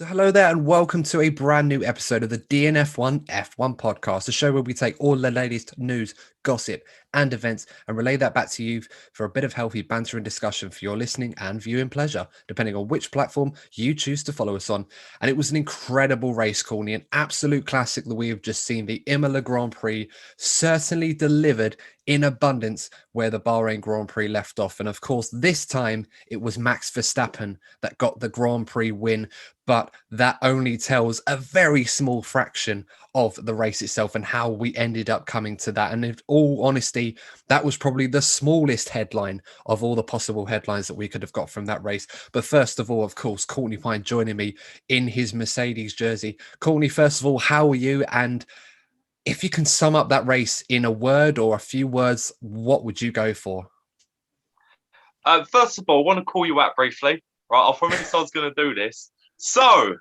So hello there and welcome to a brand new episode of the DNF1 F1 Podcast, a show where we take all the latest news, gossip and events and relay that back to you for a bit of healthy banter and discussion for your listening and viewing pleasure, depending on which platform you choose to follow us on. And it was an incredible race, Courtney, an absolute classic that we have just seen. The Imola Grand Prix certainly delivered in abundance where the Bahrain Grand Prix left off. And of course, this time it was Max Verstappen that got the Grand Prix win, but that only tells a very small fraction of the race itself and how we ended up coming to that. And in all honesty, that was probably the smallest headline of all the possible headlines that we could have got from that race. But first of all, of course, Courtney Pine joining me in his Mercedes jersey. Courtney, first of all, how are you? And if you can sum up that race in a word or a few words, what would you go for? First of all, I want to call you out briefly. Right, I promised I was going to do this. So,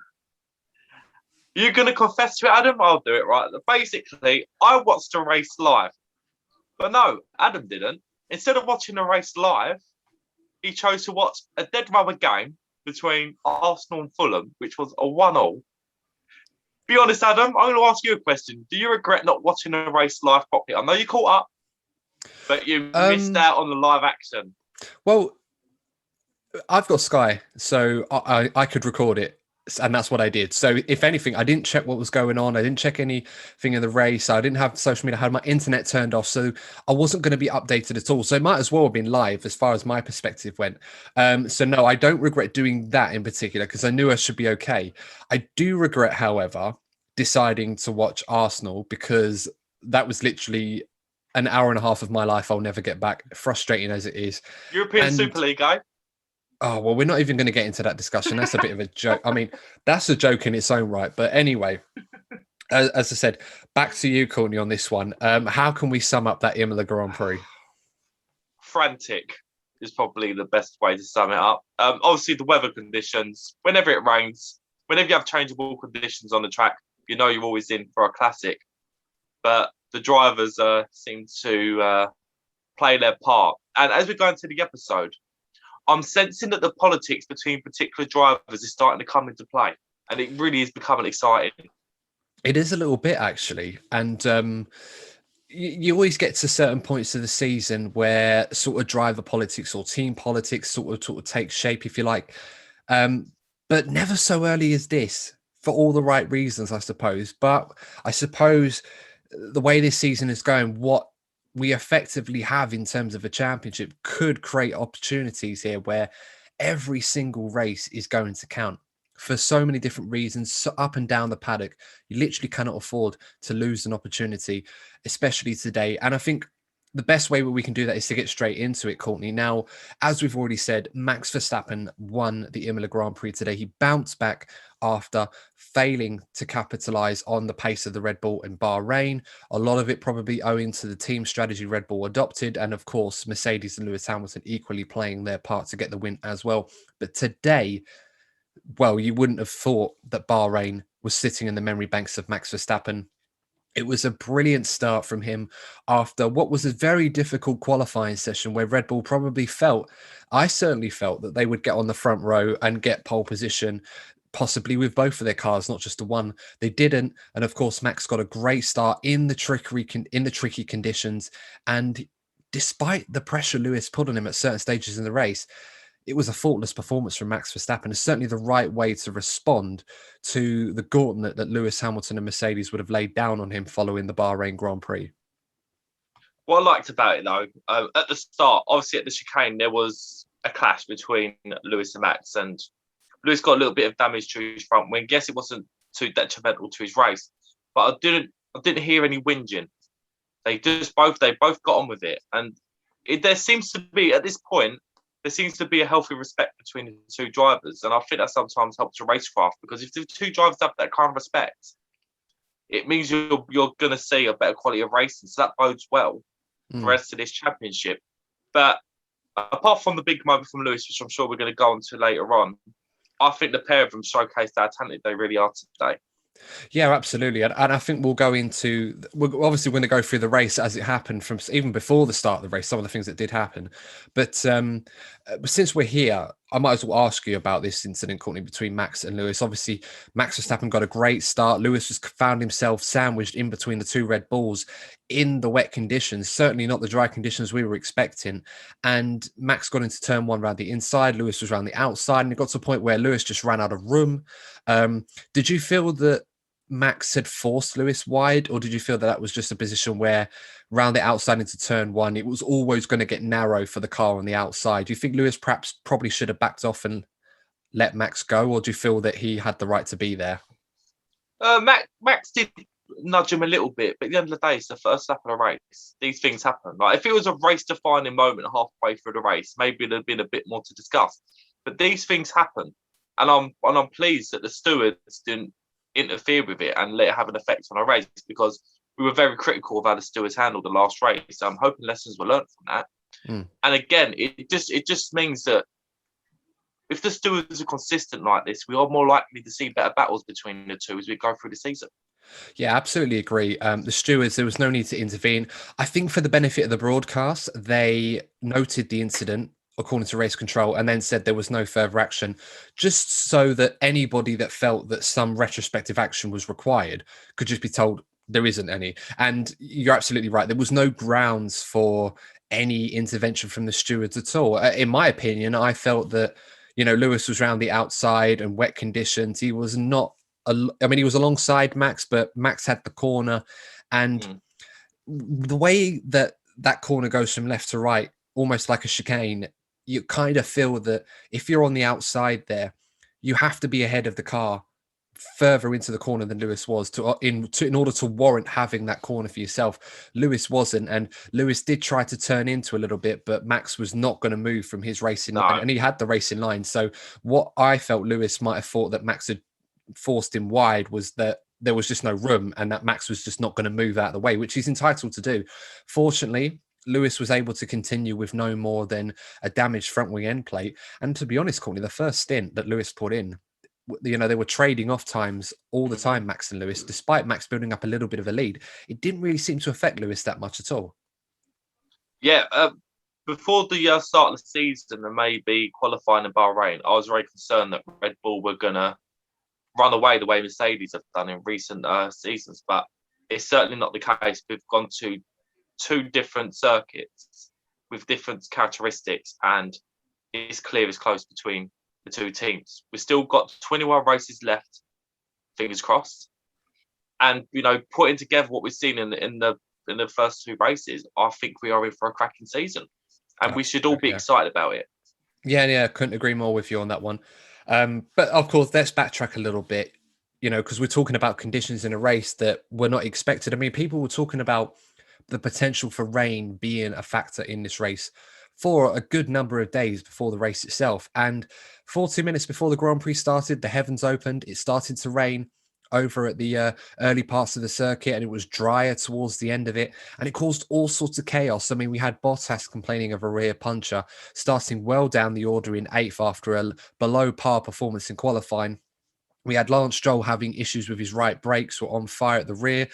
you're going to confess to it, Adam? I'll do it, right? Basically, I watched the race live. But no, Adam didn't. Instead of watching the race live, he chose to watch a dead rubber game between Arsenal and Fulham, which was a 1-1. Be honest, Adam, I'm going to ask you a question. Do you regret not watching the race live properly? I know you caught up, but you missed out on the live action. Well, I've got Sky, so I could record it, and that's what I did. So if anything, I didn't check what was going on. I didn't check anything in the race. I didn't have social media. I had my internet turned off, so I wasn't going to be updated at all. So it might as well have been live as far as my perspective went. So no, I don't regret doing that in particular because I knew I should be okay. I do regret, however, deciding to watch Arsenal because that was literally an hour and a half of my life I'll never get back, frustrating as it is. European Super League guy. Oh, well, we're not even going to get into that discussion. That's a bit of a joke. I mean, that's a joke in its own right. But anyway, as I said, back to you, Courtney, on this one. How can we sum up that Imola Grand Prix? Frantic is probably the best way to sum it up. Obviously, the weather conditions, whenever it rains, whenever you have changeable conditions on the track, you know you're always in for a classic. But the drivers seem to play their part. And as we go into the episode, I'm sensing that the politics between particular drivers is starting to come into play. And it really is becoming exciting. It is a little bit, actually. And you always get to certain points of the season where sort of driver politics or team politics sort of takes shape, if you like. But never so early as this, for all the right reasons, I suppose. But I suppose the way this season is going, what we effectively have in terms of a championship could create opportunities here where every single race is going to count for so many different reasons, so up and down the paddock. You literally cannot afford to lose an opportunity, especially today. And I think the best way we can do that is to get straight into it, Courtney. Now, as we've already said, Max Verstappen won the Imola Grand Prix today. He bounced back after failing to capitalize on the pace of the Red Bull in Bahrain. A lot of it probably owing to the team strategy Red Bull adopted. And of course, Mercedes and Lewis Hamilton equally playing their part to get the win as well. But today, well, you wouldn't have thought that Bahrain was sitting in the memory banks of Max Verstappen. It was a brilliant start from him after what was a very difficult qualifying session where Red Bull probably I certainly felt that they would get on the front row and get pole position, possibly with both of their cars, not just the one. They didn't. And of course, Max got a great start in the tricky conditions. And despite the pressure Lewis put on him at certain stages in the race, it was a faultless performance from Max Verstappen. It's certainly the right way to respond to the gauntlet that Lewis Hamilton and Mercedes would have laid down on him following the Bahrain Grand Prix. What I liked about it, though, at the start, obviously at the chicane, there was a clash between Lewis and Max, and Lewis got a little bit of damage to his front wing. Guess it wasn't too detrimental to his race, but I didn't hear any whinging. They both got on with it, and there seems to be at this point. There seems to be a healthy respect between the two drivers. And I think that sometimes helps a racecraft because if the two drivers have that kind of respect, it means you're going to see a better quality of racing. So that bodes well for the rest of this championship. But apart from the big moment from Lewis, which I'm sure we're going to go on to later on, I think the pair of them showcased how talented they really are today. Yeah, absolutely. And I think we're obviously going to go through the race as it happened from even before the start of the race, some of the things that did happen. But since we're here, I might as well ask you about this incident, Courtney, between Max and Lewis. Obviously, Max Verstappen got a great start. Lewis was found himself sandwiched in between the two Red Bulls in the wet conditions, certainly not the dry conditions we were expecting. And Max got into turn one around the inside. Lewis was around the outside. And it got to a point where Lewis just ran out of room. Did you feel that Max had forced Lewis wide, or did you feel that that was just a position where round the outside into turn one, it was always going to get narrow for the car on the outside? Do you think Lewis perhaps probably should have backed off and let Max go, or do you feel that he had the right to be there? Max did nudge him a little bit, but at the end of the day, it's the first lap of the race. These things happen. Like if it was a race-defining moment halfway through the race, maybe there'd been a bit more to discuss. But these things happen, and I'm pleased that the stewards didn't interfere with it and let it have an effect on our race, because we were very critical of how the stewards handled the last race. So I'm hoping lessons were learned from that. And again, it just means that if the stewards are consistent like this, we are more likely to see better battles between the two as we go through the season. Yeah, absolutely agree. The stewards, there was no need to intervene. I think for the benefit of the broadcast, they noted the incident according to race control, and then said there was no further action, just so that anybody that felt that some retrospective action was required could just be told there isn't any. And you're absolutely right. There was no grounds for any intervention from the stewards at all. In my opinion, I felt that, Lewis was around the outside and wet conditions. He was not, he was alongside Max, but Max had the corner. And the way that corner goes from left to right, almost like a chicane, you kind of feel that if you're on the outside there, you have to be ahead of the car further into the corner than Lewis was in order to warrant having that corner for yourself. Lewis wasn't, and Lewis did try to turn into a little bit, but Max was not going to move from his racing line, and he had the racing line. So what I felt Lewis might have thought that Max had forced him wide was that there was just no room, and that Max was just not going to move out of the way, which he's entitled to do. Fortunately, Lewis was able to continue with no more than a damaged front wing end plate. And to be honest, Courtney, the first stint that Lewis put in, they were trading off times all the time, Max and Lewis, despite Max building up a little bit of a lead. It didn't really seem to affect Lewis that much at all. Yeah, before the start of the season and maybe qualifying in Bahrain, I was very concerned that Red Bull were going to run away the way Mercedes have done in recent seasons, but it's certainly not the case. We've gone to two different circuits with different characteristics, and it's clear as close between the two teams. We've still got 21 races left, fingers crossed. And putting together what we've seen in the first two races, I think we are in for a cracking season, and we should all be excited about it. Yeah, couldn't agree more with you on that one. But of course, let's backtrack a little bit, because we're talking about conditions in a race that were not expected. I mean, people were talking about the potential for rain being a factor in this race for a good number of days before the race itself. And 40 minutes before the Grand Prix started, the heavens opened. It started to rain over at the early parts of the circuit, and it was drier towards the end of it, and it caused all sorts of chaos. I mean, we had Bottas complaining of a rear puncher, starting well down the order in 8th after a below par performance in qualifying. We had Lance Stroll having issues with his right brakes, were on fire at the rear.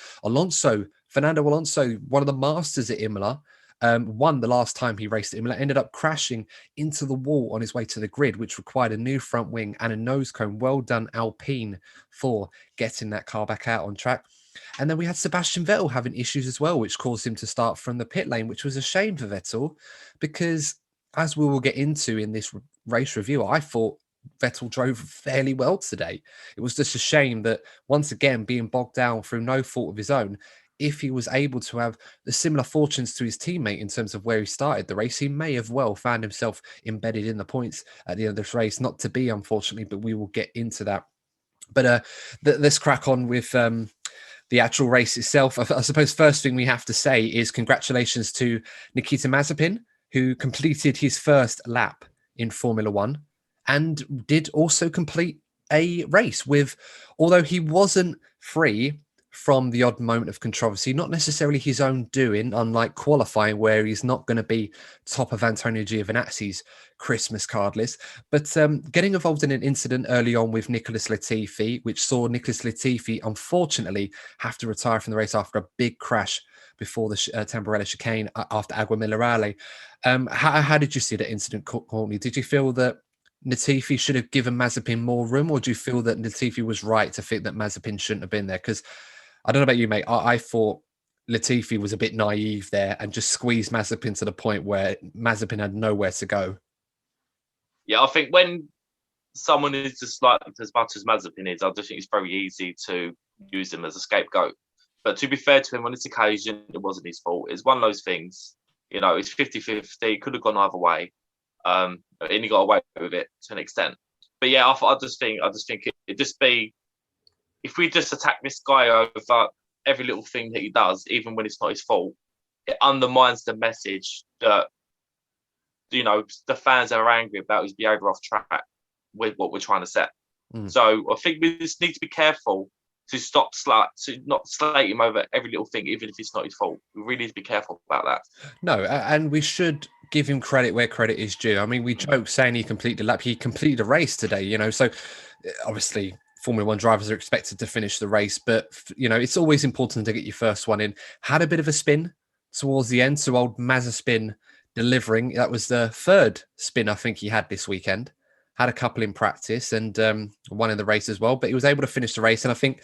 Fernando Alonso, one of the masters at Imola, won the last time he raced at Imola, ended up crashing into the wall on his way to the grid, which required a new front wing and a nose cone. Well done, Alpine, for getting that car back out on track. And then we had Sebastian Vettel having issues as well, which caused him to start from the pit lane, which was a shame for Vettel, because as we will get into in this race review, I thought Vettel drove fairly well today. It was just a shame that, once again, being bogged down through no fault of his own, if he was able to have the similar fortunes to his teammate in terms of where he started the race, he may have well found himself embedded in the points at the end of this race. Not to be, unfortunately, but we will get into that. But let's crack on with the actual race itself. I suppose first thing we have to say is congratulations to Nikita Mazepin, who completed his first lap in Formula One and did also complete a race with, although he wasn't free from the odd moment of controversy, not necessarily his own doing, unlike qualifying where he's not going to be top of Antonio Giovinazzi's Christmas card list, but getting involved in an incident early on with Nicholas Latifi, which saw Nicholas Latifi unfortunately have to retire from the race after a big crash before the Tamburello chicane after Agua Minerale. How did you see that incident, Courtney? Did you feel that Latifi should have given Mazepin more room, or do you feel that Latifi was right to think that Mazepin shouldn't have been there? Because I don't know about you, mate. I thought Latifi was a bit naive there and just squeezed Mazepin to the point where Mazepin had nowhere to go. Yeah, I think when someone is disliked as much as Mazepin is, I just think it's very easy to use him as a scapegoat. But to be fair to him, on this occasion, it wasn't his fault. It's one of those things, it's 50-50, could have gone either way. And he got away with it to an extent. But yeah, I just think it'd just be, if we just attack this guy over every little thing that he does, even when it's not his fault, it undermines the message that, the fans are angry about his behaviour off track with what we're trying to set. So I think we just need to be careful to not slate him over every little thing, even if it's not his fault. We really need to be careful about that. No, and we should give him credit where credit is due. I mean, we joke saying he completed a lap. He completed a race today, so obviously Formula One drivers are expected to finish the race, but, it's always important to get your first one in. Had a bit of a spin towards the end, so old Mazepin delivering. That was the third spin I think he had this weekend. Had a couple in practice and one in the race as well, but he was able to finish the race. And I think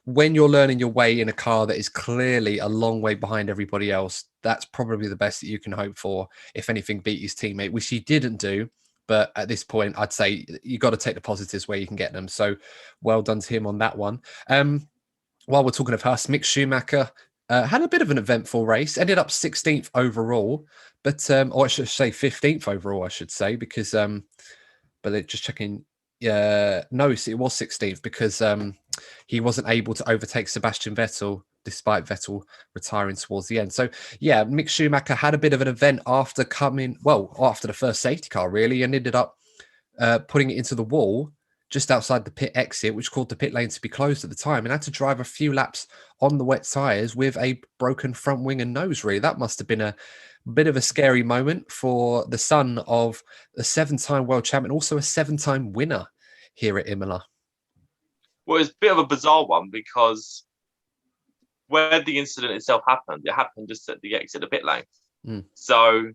when you're learning your way in a car that is clearly a long way behind everybody else, that's probably the best that you can hope for. If anything, beat his teammate, which he didn't do. But at this point, I'd say you got to take the positives where you can get them. So well done to him on that one. While we're talking of Haas, Mick Schumacher had a bit of an eventful race, ended up 16th overall, but or I should say 15th overall, I should say, because but just checking. No, it was 16th because he wasn't able to overtake Sebastian Vettel, despite Vettel retiring towards the end. So, yeah, Mick Schumacher had a bit of an event after the first safety car, really, and ended up putting it into the wall just outside the pit exit, which caused the pit lane to be closed at the time, and had to drive a few laps on the wet tyres with a broken front wing and nose, really. That must have been a bit of a scary moment for the son of a 7-time world champion, also a 7-time winner here at Imola. Well, it's a bit of a bizarre one because where the incident itself happened, it happened just at the exit of the pit lane. So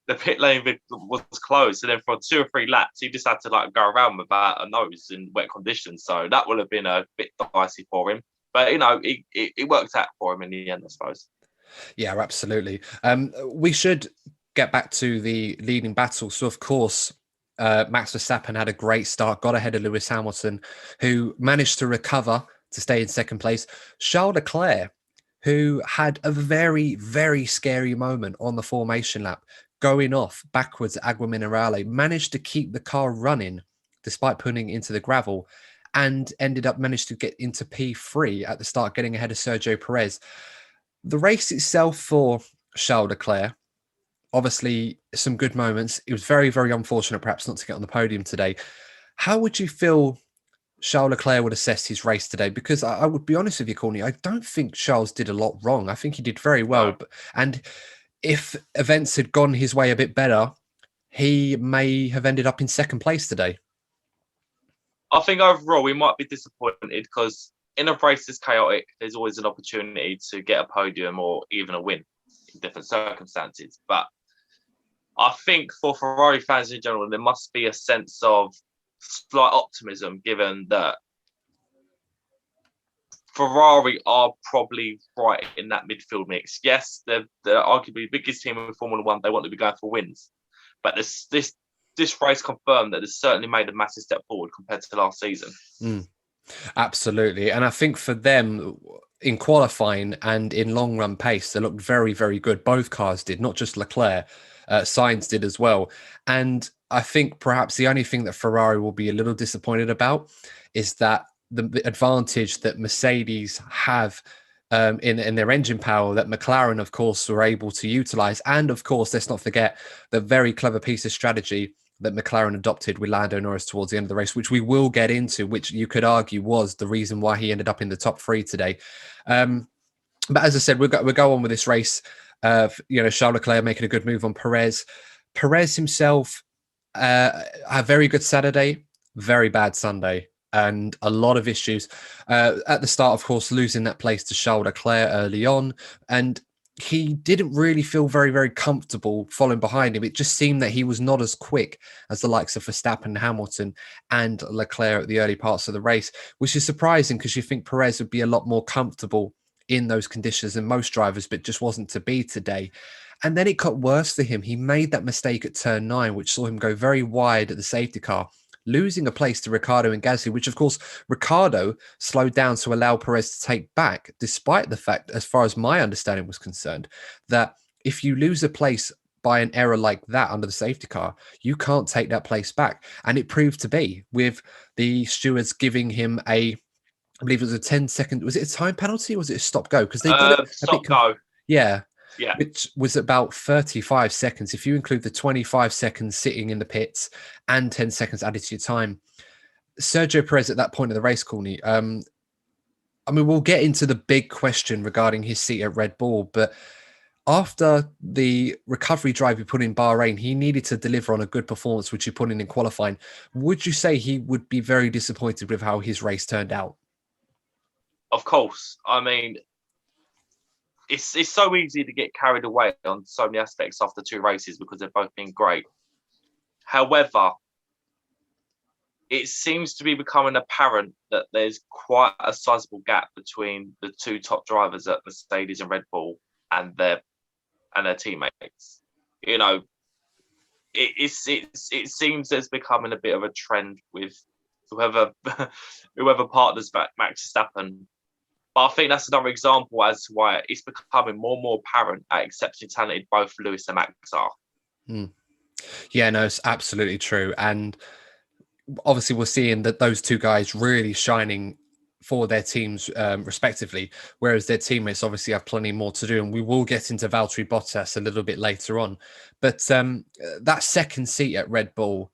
the pit lane was closed. So then for 2 or 3 laps, he just had to go around without a nose in wet conditions. So that would have been a bit dicey for him. But, it worked out for him in the end, I suppose. Yeah, absolutely. We should get back to the leading battle. So, of course, Max Verstappen had a great start, got ahead of Lewis Hamilton, who managed to recover to stay in second place. Charles Leclerc, who had a very, very scary moment on the formation lap, going off backwards at Agua Minerale, managed to keep the car running despite putting it into the gravel, and managed to get into P3 at the start, getting ahead of Sergio Perez. The race itself for Charles Leclerc, obviously some good moments. It was very, very unfortunate perhaps not to get on the podium today. How would you feel Charles Leclerc would assess his race today? Because I would be honest with you, Courtney, I don't think Charles did a lot wrong. I think he did very well. And if events had gone his way a bit better, he may have ended up in second place today. I think overall we might be disappointed because in a race this chaotic, there's always an opportunity to get a podium or even a win in different circumstances. But I think for Ferrari fans in general, there must be a sense of slight optimism given that Ferrari are probably right in that midfield mix. Yes, they're arguably the biggest team in Formula One. They want to be going for wins. But this race confirmed that it's certainly made a massive step forward compared to last season. Absolutely. And I think for them, in qualifying and in long run pace, they looked very, very good. Both cars did, not just Leclerc. Sainz did as well. And I think perhaps the only thing that Ferrari will be a little disappointed about is that the advantage that Mercedes have in their engine power that McLaren, of course, were able to utilize. And of course, let's not forget the very clever piece of strategy that McLaren adopted with Lando Norris towards the end of the race, which we will get into, which you could argue was the reason why he ended up in the top 3 today. But as I said, we'll go on with this race. Charles Leclerc making a good move on Perez. Perez himself had a very good Saturday, very bad Sunday, and a lot of issues. At the start, of course, losing that place to Charles Leclerc early on. And he didn't really feel very, very comfortable following behind him. It just seemed that he was not as quick as the likes of Verstappen, Hamilton, and Leclerc at the early parts of the race, which is surprising because you think Perez would be a lot more comfortable in those conditions than most drivers, but just wasn't to be today. And then it got worse for him. He made that mistake at turn 9, which saw him go very wide at the safety car, losing a place to Ricciardo and Gasly, which of course Ricciardo slowed down to allow Perez to take back, despite the fact, as far as my understanding was concerned, that if you lose a place by an error like that under the safety car, you can't take that place back. And it proved to be, with the stewards giving him I believe it was a 10-second, was it a time penalty or was it a stop go? Because they got it stop go. Yeah. Yeah. Which was about 35 seconds. If you include the 25 seconds sitting in the pits and 10 seconds added to your time. Sergio Perez at that point of the race, Courtney, we'll get into the big question regarding his seat at Red Bull, but after the recovery drive he put in Bahrain, he needed to deliver on a good performance, which he put in qualifying. Would you say he would be very disappointed with how his race turned out? Of course. I mean, it's so easy to get carried away on so many aspects after 2 races because they've both been great. However, it seems to be becoming apparent that there's quite a sizable gap between the 2 top drivers at Mercedes and Red Bull and their teammates. You know, it seems there's becoming a bit of a trend with whoever partners back Max Verstappen. But I think that's another example as to why it's becoming more and more apparent how exceptionally talented both Lewis and Max are. Yeah, no, it's absolutely true. And obviously we're seeing that those 2 guys really shining for their teams respectively, whereas their teammates obviously have plenty more to do. And we will get into Valtteri Bottas a little bit later on. But that second seat at Red Bull,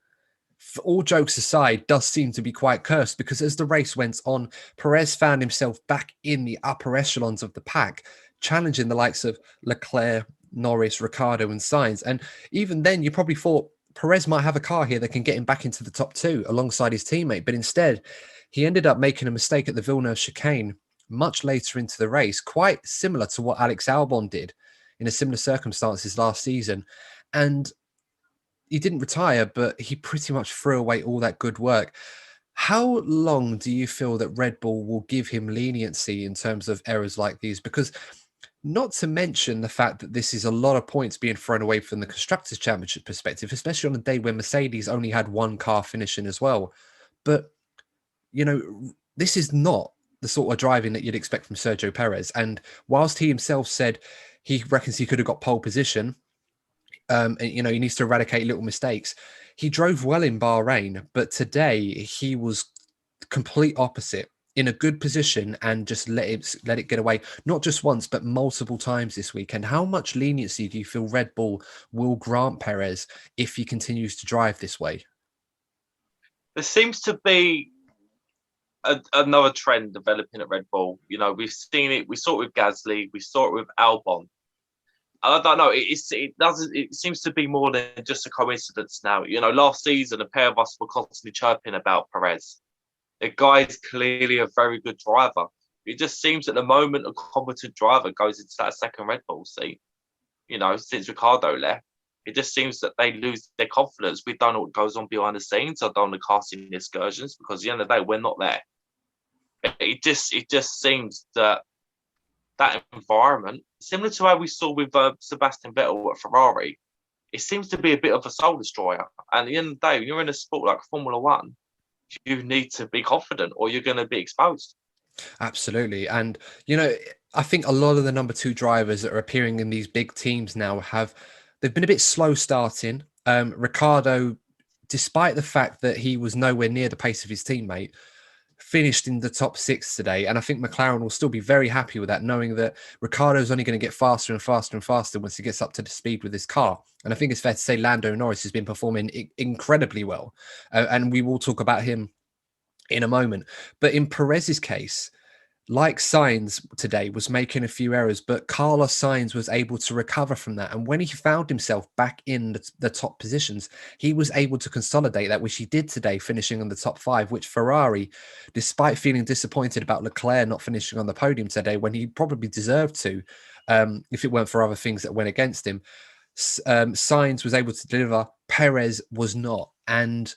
for all jokes aside, does seem to be quite cursed, because as the race went on, Perez found himself back in the upper echelons of the pack, challenging the likes of Leclerc, Norris, Ricciardo and Sainz. And even then, you probably thought Perez might have a car here that can get him back into the top 2 alongside his teammate. But instead, he ended up making a mistake at the Villeneuve chicane much later into the race, quite similar to what Alex Albon did in a similar circumstances last season. And he didn't retire, but he pretty much threw away all that good work. How long do you feel that Red Bull will give him leniency in terms of errors like these? Because not to mention the fact that this is a lot of points being thrown away from the Constructors' Championship perspective, especially on a day when Mercedes only had 1 car finishing as well. But, you know, this is not the sort of driving that you'd expect from Sergio Perez. And whilst he himself said he reckons he could have got pole position, he needs to eradicate little mistakes. He drove well in Bahrain, but today he was complete opposite, in a good position, and just let it get away, not just once, but multiple times this weekend. How much leniency do you feel Red Bull will grant Perez if he continues to drive this way? There seems to be another trend developing at Red Bull. You know, we've seen it. We saw it with Gasly. We saw it with Albon. I don't know. It seems to be more than just a coincidence now. You know, last season, a pair of us were constantly chirping about Perez. The guy is clearly a very good driver. It just seems at the moment a competent driver goes into that second Red Bull seat, you know, since Ricciardo left, it just seems that they lose their confidence. We don't know what goes on behind the scenes. I don't want to cast in excursions, because at the end of the day, we're not there. It just seems that environment, similar to how we saw with Sebastian Vettel at Ferrari, it seems to be a bit of a soul destroyer. And at the end of the day, when you're in a sport like Formula One, you need to be confident or you're going to be exposed. Absolutely. And, you know, I think a lot of the number 2 drivers that are appearing in these big teams now they've been a bit slow starting. Ricciardo, despite the fact that he was nowhere near the pace of his teammate, finished in the top 6 today. And I think McLaren will still be very happy with that, knowing that Ricciardo is only going to get faster and faster and faster once he gets up to the speed with his car. And I think it's fair to say Lando Norris has been performing incredibly well. And we will talk about him in a moment. But in Perez's case, like Sainz today, was making a few errors, but Carlos Sainz was able to recover from that. And when he found himself back in the top positions, he was able to consolidate that, which he did today, finishing on the top 5, which Ferrari, despite feeling disappointed about Leclerc not finishing on the podium today, when he probably deserved to, if it weren't for other things that went against him, Sainz was able to deliver. Perez was not. And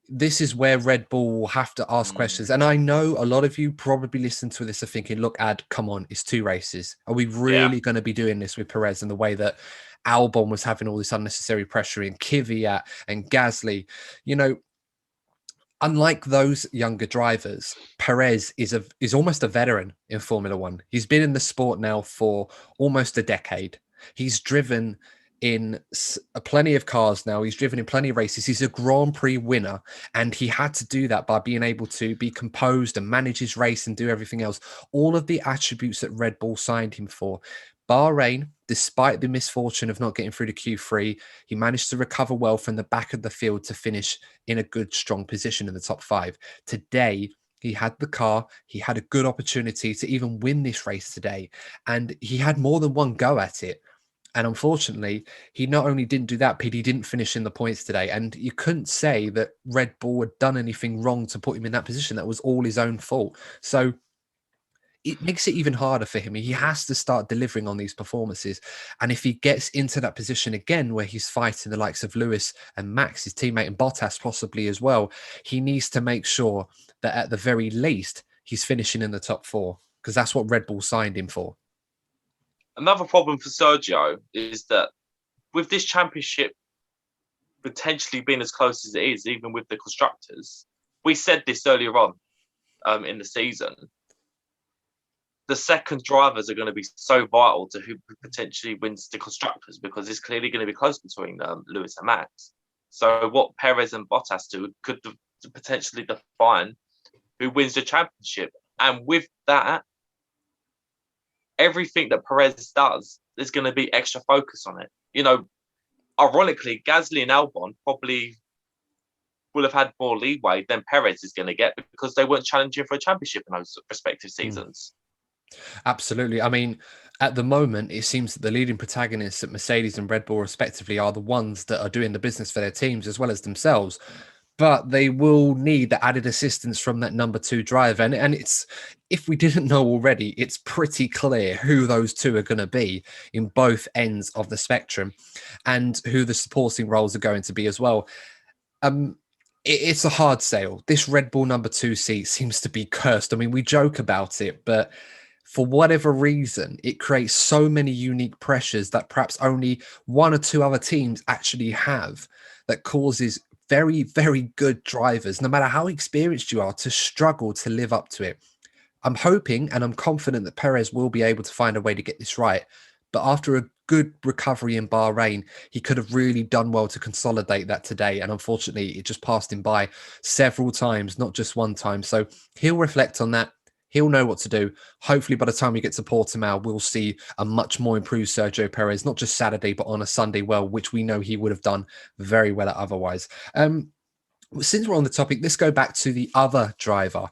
this is where Red Bull will have to ask questions. And I know a lot of you probably listen to this are thinking, look, Ad, come on, it's 2 races. Are we really going to be doing this with Perez in the way that Albon was having all this unnecessary pressure in Kvyat and Gasly? You know, unlike those younger drivers, Perez is almost a veteran in Formula One. He's been in the sport now for almost a decade. He's driven in plenty of cars now. He's driven in plenty of races. He's a Grand Prix winner, and he had to do that by being able to be composed and manage his race and do everything else. All of the attributes that Red Bull signed him for. Bahrain, despite the misfortune of not getting through to Q3, he managed to recover well from the back of the field to finish in a good, strong position in the top 5. Today, he had the car. He had a good opportunity to even win this race today, and he had more than one go at it. And unfortunately, he not only didn't do that, but he didn't finish in the points today. And you couldn't say that Red Bull had done anything wrong to put him in that position. That was all his own fault. So it makes it even harder for him. He has to start delivering on these performances. And if he gets into that position again, where he's fighting the likes of Lewis and Max, his teammate, and Bottas possibly as well, he needs to make sure that at the very least, he's finishing in the top 4, because that's what Red Bull signed him for. Another problem for Sergio is that with this championship potentially being as close as it is, even with the constructors, we said this earlier on in the season, the second drivers are going to be so vital to who potentially wins the constructors, because it's clearly going to be close between Lewis and Max. So what Perez and Bottas do could potentially define who wins the championship. And with that, everything that Perez does, there's going to be extra focus on it. You know, ironically, Gasly and Albon probably will have had more leeway than Perez is going to get, because they weren't challenging for a championship in those respective seasons. Absolutely. I mean, at the moment, it seems that the leading protagonists at Mercedes and Red Bull, respectively, are the ones that are doing the business for their teams as well as themselves. But they will need the added assistance from that number 2 driver. And it's, if we didn't know already, it's pretty clear who those 2 are going to be in both ends of the spectrum, and who the supporting roles are going to be as well. It's a hard sale. This Red Bull number 2 seat seems to be cursed. I mean, we joke about it, but for whatever reason, it creates so many unique pressures that perhaps only 1 or 2 other teams actually have, that causes very, very good drivers, no matter how experienced you are, to struggle to live up to it. I'm hoping and I'm confident that Perez will be able to find a way to get this right. But after a good recovery in Bahrain, he could have really done well to consolidate that today. And unfortunately, it just passed him by several times, not just one time. So he'll reflect on that. He'll know what to do. Hopefully, by the time we get to Portimao, we'll see a much more improved Sergio Perez, not just Saturday, but on a Sunday, well, which we know he would have done very well at otherwise. Since we're on the topic, let's go back to the other driver,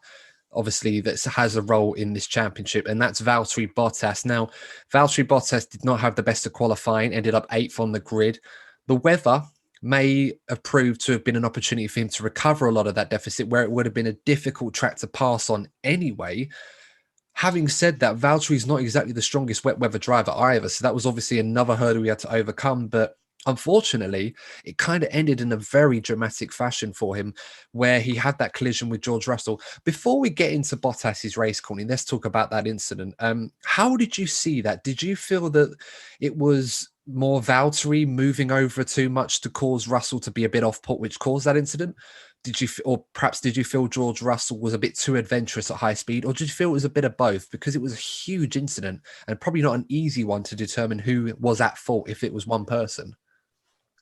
obviously, that has a role in this championship, and that's Valtteri Bottas. Now, Valtteri Bottas did not have the best of qualifying, ended up 8th on the grid. The weather may have proved to have been an opportunity for him to recover a lot of that deficit, where it would have been a difficult track to pass on anyway. Having said that, Valtteri is not exactly the strongest wet weather driver either, so that was obviously another hurdle we had to overcome. But unfortunately, it kind of ended in a very dramatic fashion for him, where he had that collision with George Russell. Before we get into Bottas's race, Courtney, let's talk about that incident. How did you see that? Did you feel that it was more Valtteri moving over too much to cause Russell to be a bit off-put, which caused that incident? Or perhaps did you feel George Russell was a bit too adventurous at high speed, or did you feel it was a bit of both? Because it was a huge incident and probably not an easy one to determine who was at fault if it was one person.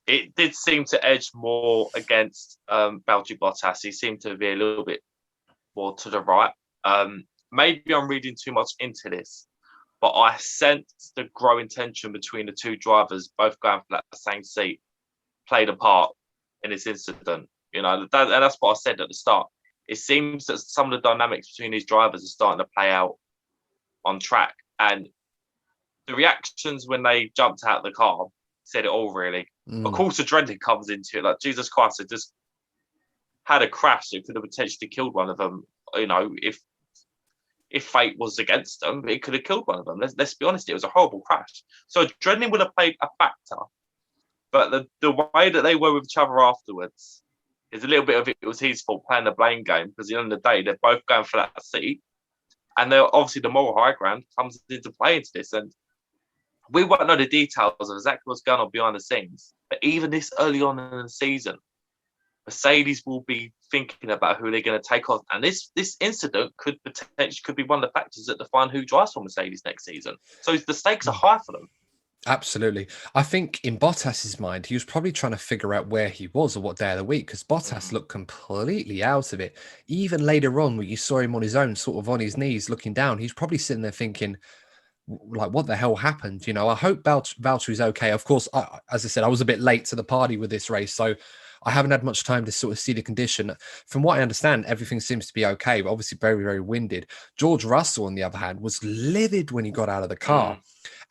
It did seem to edge more against Valtteri Bottas. He seemed to be a little bit more to the right. Maybe I'm reading too much into this, but I sensed the growing tension between the 2 drivers, both going for that same seat, played a part in this incident. You know, and that's what I said at the start. it seems that some of the dynamics between these drivers are starting to play out on track. And the reactions when they jumped out of the car said it all, really. Of course, adrenaline comes into it. Like, Jesus Christ, they just had a crash that could have potentially killed one of them. You know, if fate was against them, it could have killed one of them. Let's be honest, it was a horrible crash. So adrenaline would have played a factor. But the way that they were with each other afterwards is a little bit of it was his fault, playing the blame game, because at the end of the day, they're both going for that seat. And they're obviously the moral high ground comes into play into this. And we won't know the details of exactly what's going on behind the scenes. But even this early on in the season, Mercedes will be thinking about who they're going to take on. And this incident could potentially be one of the factors that define who drives for Mercedes next season. So the stakes are high for them. Absolutely. I think in Bottas's mind, he was probably trying to figure out where he was or what day of the week, because Bottas looked completely out of it. Even later on, when you saw him on his own, sort of on his knees, looking down, he's probably sitting there thinking, like, what the hell happened? You know, I hope Valtteri's okay. Of course, as I said, I was a bit late to the party with this race, so I haven't had much time to sort of see the condition. From what I understand, everything seems to be okay, but obviously very, very winded. George Russell, on the other hand, was livid when he got out of the car.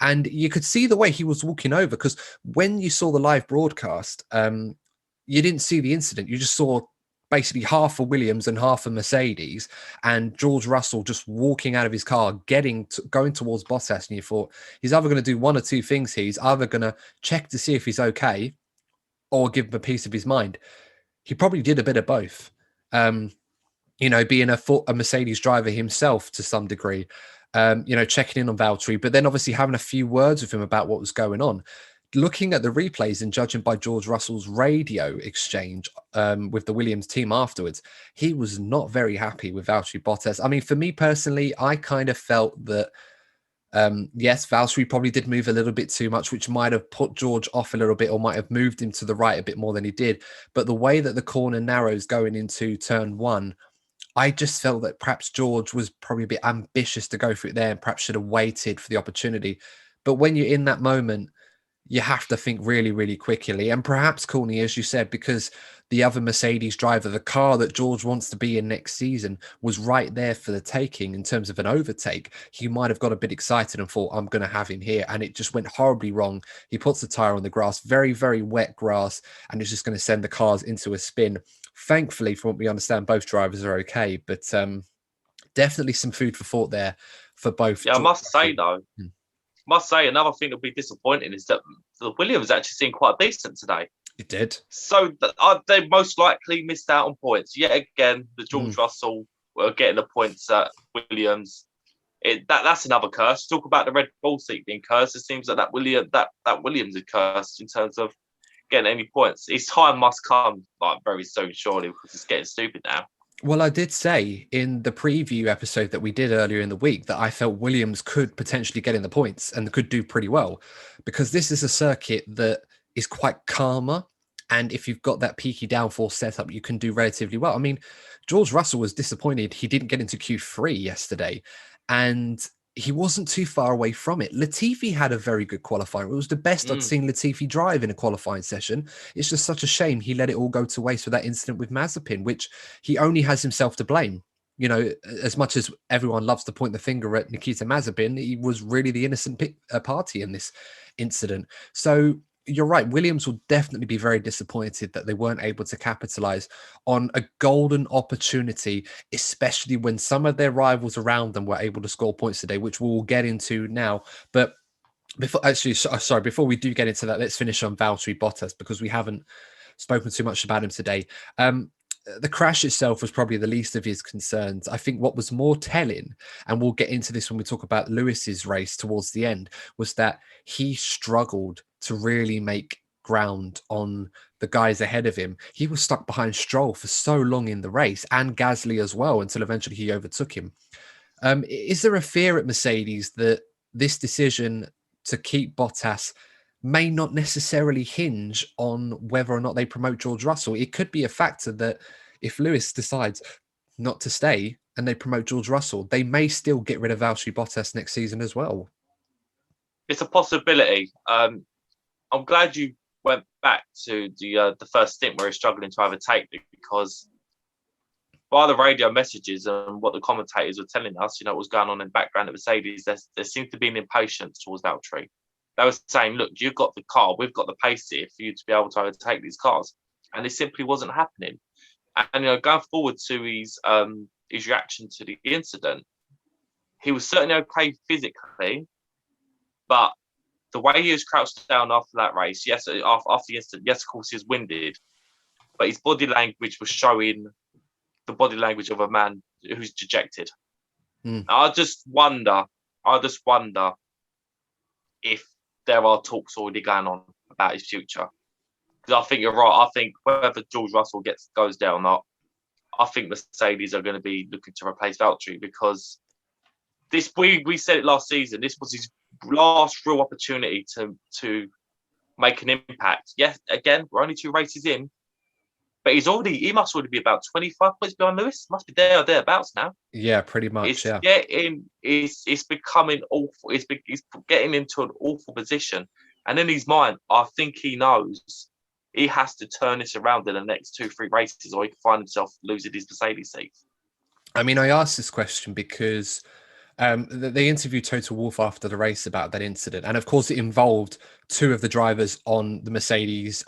And you could see the way he was walking over, because when you saw the live broadcast, you didn't see the incident. You just saw basically half a Williams and half a Mercedes, and George Russell just walking out of his car, going towards Bottas. And you thought, he's either going to do one or two things here. He's either going to check to see if he's okay or give him a piece of his mind. He probably did a bit of both. You know, being a Mercedes driver himself to some degree, you know, checking in on Valtteri, but then obviously having a few words with him about what was going on. Looking at the replays and judging by George Russell's radio exchange with the Williams team afterwards, he was not very happy with Valtteri Bottas. I mean, for me personally, I kind of felt that, yes, Valtteri probably did move a little bit too much, which might have put George off a little bit or might have moved him to the right a bit more than he did. But the way that the corner narrows going into turn one, I just felt that perhaps George was probably a bit ambitious to go for it there and perhaps should have waited for the opportunity. But when you're in that moment, you have to think really, really quickly. And perhaps, Courtney, as you said, because the other Mercedes driver, the car that George wants to be in next season, was right there for the taking in terms of an overtake, he might have got a bit excited and thought, I'm going to have him here. And it just went horribly wrong. He puts the tyre on the grass, very, very wet grass, and it's just going to send the cars into a spin. Thankfully, from what we understand, both drivers are okay. But definitely some food for thought there for both. Yeah, I must say, though, another thing that'll be disappointing is that the Williams actually seemed quite decent today. It did. So they most likely missed out on points. Yet again, the George Russell were getting the points at Williams. That's another curse. Talk about the Red Bull seat being cursed. It seems that Williams is cursed in terms of getting any points. His time must come like very soon, surely, because it's getting stupid now. Well, I did say in the preview episode that we did earlier in the week that I felt Williams could potentially get in the points and could do pretty well, because this is a circuit that is quite calmer. And if you've got that peaky downforce setup, you can do relatively well. I mean, George Russell was disappointed he didn't get into Q3 yesterday, and he wasn't too far away from it. Latifi had a very good qualifying. It was the best I'd seen Latifi drive in a qualifying session. It's just such a shame he let it all go to waste with that incident with Mazepin, which he only has himself to blame. You know, as much as everyone loves to point the finger at Nikita Mazepin, he was really the innocent party in this incident. So you're right. Williams will definitely be very disappointed that they weren't able to capitalize on a golden opportunity, especially when some of their rivals around them were able to score points today, which we'll get into now. But before we do get into that, let's finish on Valtteri Bottas, because we haven't spoken too much about him today. The crash itself was probably the least of his concerns. I think what was more telling, and we'll get into this when we talk about Lewis's race towards the end, was that he struggled to really make ground on the guys ahead of him. He was stuck behind Stroll for so long in the race, and Gasly as well, until eventually he overtook him. Is there a fear at Mercedes that this decision to keep Bottas may not necessarily hinge on whether or not they promote George Russell? It could be a factor that if Lewis decides not to stay and they promote George Russell, they may still get rid of Valtteri Bottas next season as well. It's a possibility. I'm glad you went back to the first stint where he's struggling to overtake, because by the radio messages and what the commentators were telling us, what was going on in the background at Mercedes, there seemed to be an impatience towards Valtteri. They were saying, look, you've got the car, we've got the pace here for you to be able to overtake these cars. And it simply wasn't happening. And going forward to his reaction to the incident, he was certainly okay physically, but the way he was crouched down after that race, yes, after the incident, yes, of course, he was winded, but his body language was showing the body language of a man who's dejected. I just wonder if there are talks already going on about his future. Because I think you're right. I think whether George Russell goes down or not, I think Mercedes are going to be looking to replace Valtteri, because we said it last season. This was his last real opportunity to make an impact. Yes, again, we're only 2 races in, but he must already be about 25 points behind Lewis. Must be there or thereabouts now. Yeah, pretty much. It's becoming awful. He's getting into an awful position, and in his mind, I think he knows he has to turn this around in the next 2-3 races, or he can find himself losing his Mercedes seat. I mean, I asked this question because they interviewed Toto Wolff after the race about that incident, and of course, it involved 2 of the drivers on the Mercedes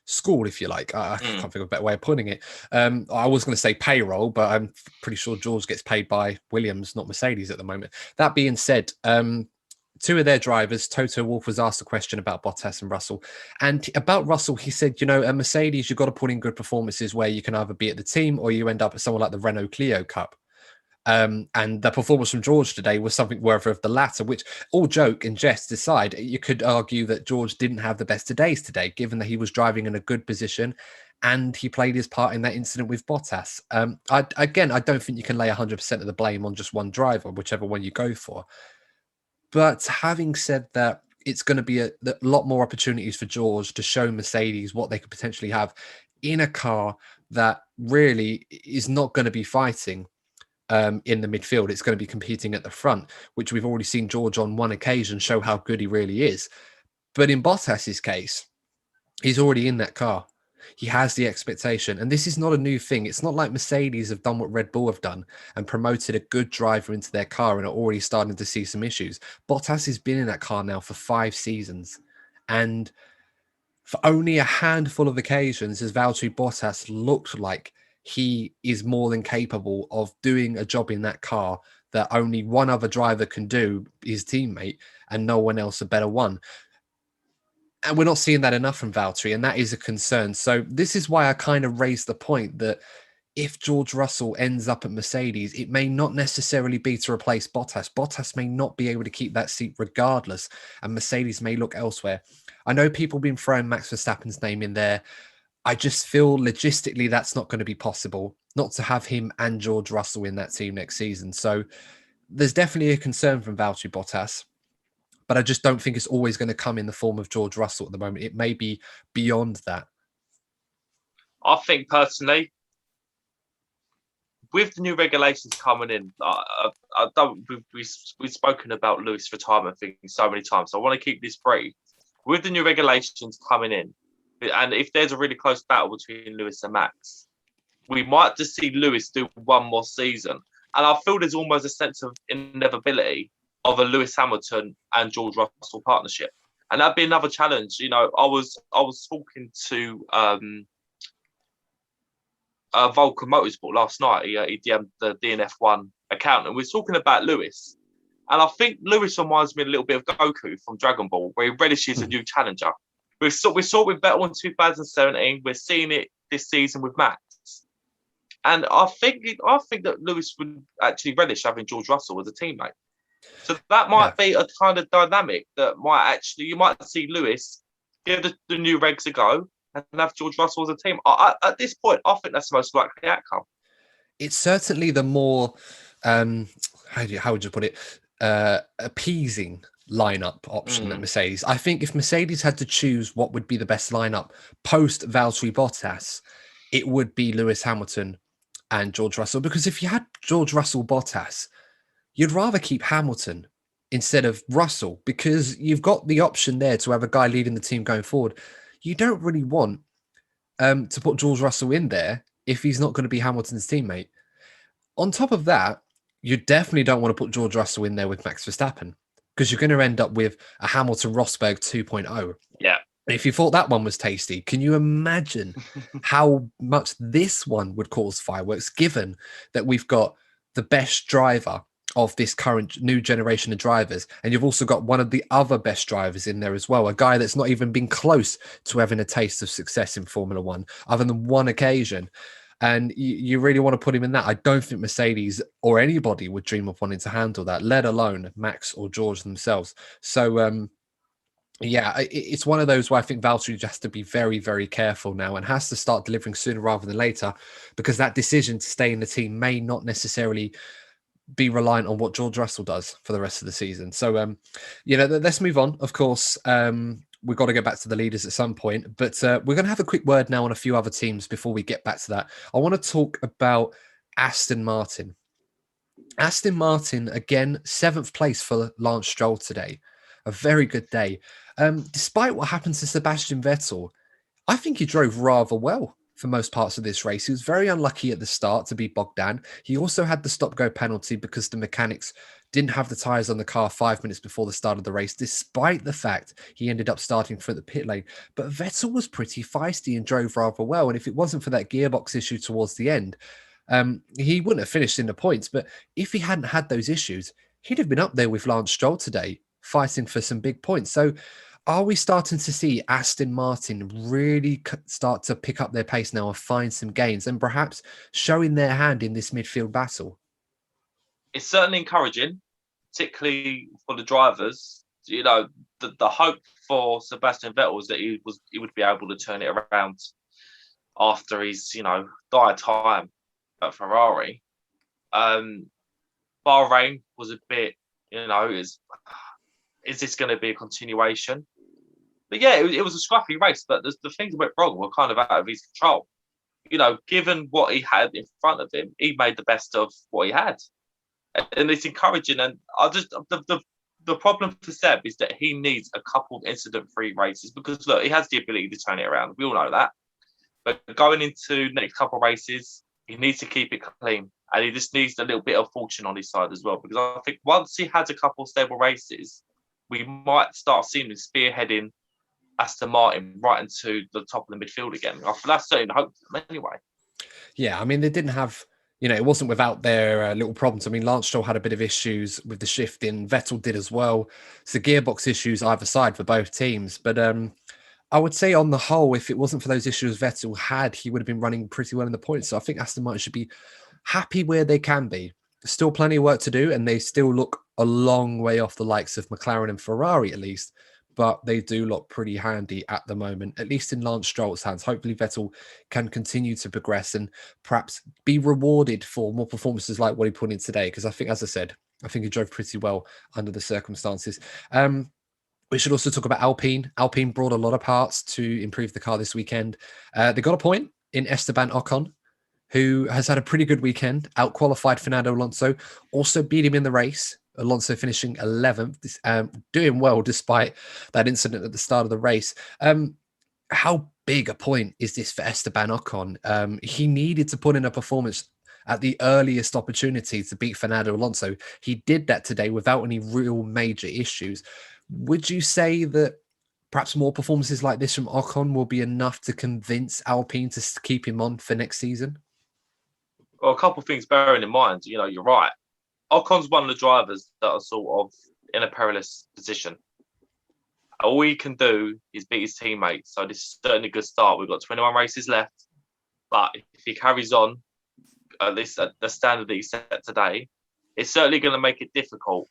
school, if you like. I can't think of a better way of putting it. I was going to say payroll, but I'm pretty sure George gets paid by Williams, not Mercedes at the moment. That being said, 2 of their drivers, Toto Wolff was asked a question about Bottas and Russell. And about Russell, he said, at Mercedes, you've got to put in good performances where you can either be at the team or you end up at someone like the Renault Clio Cup. And the performance from George today was something worthy of the latter, which, all joke and jest aside, you could argue that George didn't have the best of days today, given that he was driving in a good position and he played his part in that incident with Bottas. I don't think you can lay 100% of the blame on just one driver, whichever one you go for. But having said that, it's going to be a lot more opportunities for George to show Mercedes what they could potentially have in a car that really is not going to be fighting in the midfield. It's going to be competing at the front, which we've already seen George on one occasion show how good he really is. But in Bottas's case, he's already in that car. He has the expectation. And this is not a new thing. It's not like Mercedes have done what Red Bull have done and promoted a good driver into their car and are already starting to see some issues. Bottas has been in that car now for 5 seasons. And for only a handful of occasions has Valtteri Bottas looked like he is more than capable of doing a job in that car that only one other driver can do, his teammate, and no one else a better one. And we're not seeing that enough from Valtteri, and that is a concern. So this is why I kind of raised the point that if George Russell ends up at Mercedes, it may not necessarily be to replace Bottas. Bottas may not be able to keep that seat regardless, and Mercedes may look elsewhere. I know people have been throwing Max Verstappen's name in there. I just feel logistically that's not going to be possible, not to have him and George Russell in that team next season. So there's definitely a concern from Valtteri Bottas, but I just don't think it's always going to come in the form of George Russell at the moment. It may be beyond that. I think personally, with the new regulations coming in, we've spoken about Lewis' retirement thing so many times. So I want to keep this brief. With the new regulations coming in, and if there's a really close battle between Lewis and Max, we might just see Lewis do one more season. And I feel there's almost a sense of inevitability of a Lewis Hamilton and George Russell partnership. And that'd be another challenge. I was talking to Vulcan Motorsport last night. He DM'd the DNF1 account, and we were talking about Lewis. And I think Lewis reminds me a little bit of Goku from Dragon Ball, where he relishes a new challenger. We saw it with Vettel in 2017. We're seeing it this season with Max. And I think that Lewis would actually relish having George Russell as a teammate. So that might be a kind of dynamic that you might see Lewis give the new regs a go and have George Russell as a team. At this point, I think that's the most likely outcome. It's certainly the more, how would you put it, appeasing lineup option at Mercedes. I think if Mercedes had to choose what would be the best lineup post Valtteri Bottas, it would be Lewis Hamilton and George Russell. Because if you had George Russell Bottas, you'd rather keep Hamilton instead of Russell, because you've got the option there to have a guy leading the team going forward. You don't really want to put George Russell in there if he's not going to be Hamilton's teammate. On top of that, you definitely don't want to put George Russell in there with Max Verstappen, because you're going to end up with a Hamilton-Rosberg 2.0. Yeah. If you thought that one was tasty, can you imagine how much this one would cause fireworks, given that we've got the best driver of this current new generation of drivers, and you've also got one of the other best drivers in there as well, a guy that's not even been close to having a taste of success in Formula One, other than one occasion. And you really want to put him in that. I don't think Mercedes or anybody would dream of wanting to handle that, let alone Max or George themselves. So, yeah, it's one of those where I think Valtteri just has to be very, very careful now and has to start delivering sooner rather than later, because that decision to stay in the team may not necessarily be reliant on what George Russell does for the rest of the season. So, let's move on. Of course, we've got to go back to the leaders at some point, but we're going to have a quick word now on a few other teams before we get back to that. I want to talk about Aston Martin. Aston Martin, again, 7th place for Lance Stroll today. A very good day. Despite what happened to Sebastian Vettel, I think he drove rather well for most parts of this race. He was very unlucky at the start to beat Bogdan. He also had the stop-go penalty because the mechanics didn't have the tyres on the car 5 minutes before the start of the race, despite the fact he ended up starting for the pit lane. But Vettel was pretty feisty and drove rather well. And if it wasn't for that gearbox issue towards the end, he wouldn't have finished in the points. But if he hadn't had those issues, he'd have been up there with Lance Stroll today, fighting for some big points. So are we starting to see Aston Martin really start to pick up their pace now and find some gains and perhaps showing their hand in this midfield battle? It's certainly encouraging, particularly for the drivers. You know, the hope for Sebastian Vettel was that he would be able to turn it around after his, dire time at Ferrari. Bahrain was a bit, is this going to be a continuation? But yeah, it was a scruffy race, but the things that went wrong were kind of out of his control. Given what he had in front of him, he made the best of what he had. And it's encouraging. And the problem for Seb is that he needs a couple of incident-free races, because look, he has the ability to turn it around. We all know that. But going into the next couple of races, he needs to keep it clean. And he just needs a little bit of fortune on his side as well. Because I think once he has a couple of stable races, we might start seeing him spearheading Aston Martin right into the top of the midfield again. That's certainly the hope for them anyway. Yeah, I mean, they didn't have, it wasn't without their little problems. I mean, Lance Stroll had a bit of issues with the shifting. Vettel did as well. So gearbox issues either side for both teams. But I would say on the whole, if it wasn't for those issues Vettel had, he would have been running pretty well in the points. So I think Aston Martin should be happy where they can be. Still plenty of work to do, and they still look a long way off the likes of McLaren and Ferrari, at least. But they do look pretty handy at the moment, at least in Lance Stroll's hands. Hopefully Vettel can continue to progress and perhaps be rewarded for more performances like what he put in today. Because I think, as I said, he drove pretty well under the circumstances. We should also talk about Alpine. Alpine brought a lot of parts to improve the car this weekend. They got a point in Esteban Ocon, who has had a pretty good weekend, out-qualified Fernando Alonso, also beat him in the race. Alonso finishing 11th, doing well despite that incident at the start of the race. How big a point is this for Esteban Ocon? He needed to put in a performance at the earliest opportunity to beat Fernando Alonso. He did that today without any real major issues. Would you say that perhaps more performances like this from Ocon will be enough to convince Alpine to keep him on for next season? Well, a couple of things bearing in mind, you're right. Ocon's one of the drivers that are sort of in a perilous position. All he can do is beat his teammates. So this is certainly a good start. We've got 21 races left. But if he carries on, at least at the standard that he set today, it's certainly going to make it difficult.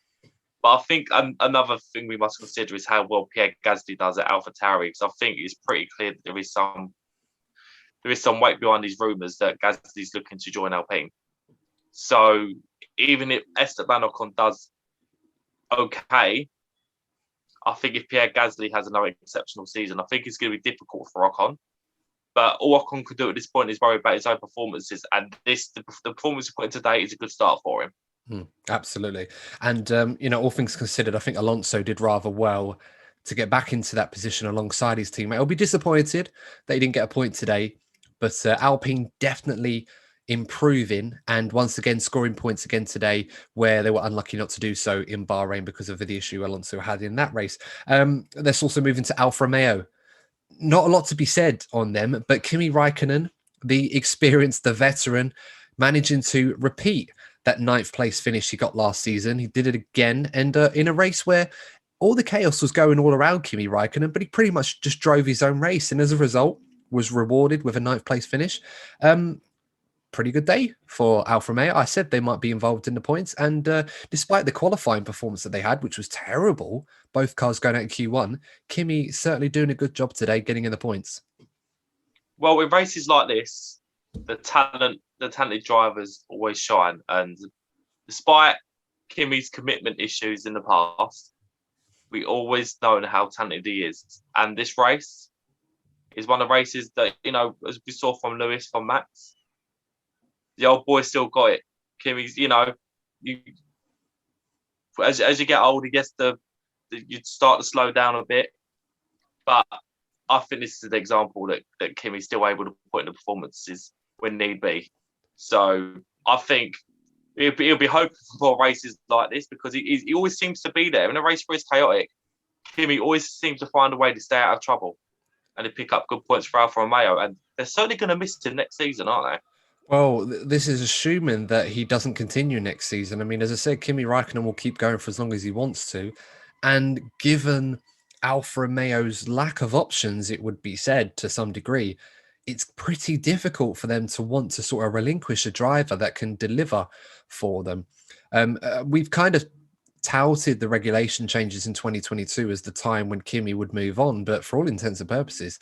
But I think another thing we must consider is how well Pierre Gasly does at AlphaTauri. Because I think it's pretty clear that there is some weight behind these rumours that Gasly's looking to join Alpine. So even if Esteban Ocon does okay, I think if Pierre Gasly has another exceptional season, I think it's going to be difficult for Ocon. But all Ocon could do at this point is worry about his own performances. And the performance he put in today is a good start for him. Absolutely. And, all things considered, I think Alonso did rather well to get back into that position alongside his teammate. I'll be disappointed that he didn't get a point today. But Alpine definitely improving and once again scoring points again today where they were unlucky not to do so in Bahrain because of the issue Alonso had in that race. Let's also move into Alfa Romeo. Not a lot to be said on them, but Kimi Raikkonen, the experienced, the veteran, managing to repeat that ninth place finish he got last season. He did it again, and in a race where all the chaos was going all around Kimi Raikkonen, but he pretty much just drove his own race, and as a result, was rewarded with a ninth place finish. Pretty good day for Alfa Romeo. I said they might be involved in the points, and despite the qualifying performance that they had, which was terrible, both cars going out in Q1, Kimi certainly doing a good job today, getting in the points. Well, with races like this, the talented drivers always shine, and despite Kimi's commitment issues in the past, we always known how talented he is. And this race is one of the races that, as we saw from Lewis, from Max, the old boy still got it. Kimi's, as you get older, you start to slow down a bit. But I think this is an example that Kimi's still able to put in the performances when need be. So I think he'll be hoping for races like this because he always seems to be there. In a race where it's chaotic, Kimi always seems to find a way to stay out of trouble and to pick up good points for Alfa Romeo. And they're certainly going to miss him next season, aren't they? Well, this is assuming that he doesn't continue next season. I mean, as I said, Kimi Raikkonen will keep going for as long as he wants to. And given Alfa Romeo's lack of options, it would be said to some degree, it's pretty difficult for them to want to sort of relinquish a driver that can deliver for them. We've kind of touted the regulation changes in 2022 as the time when Kimi would move on. But for all intents and purposes,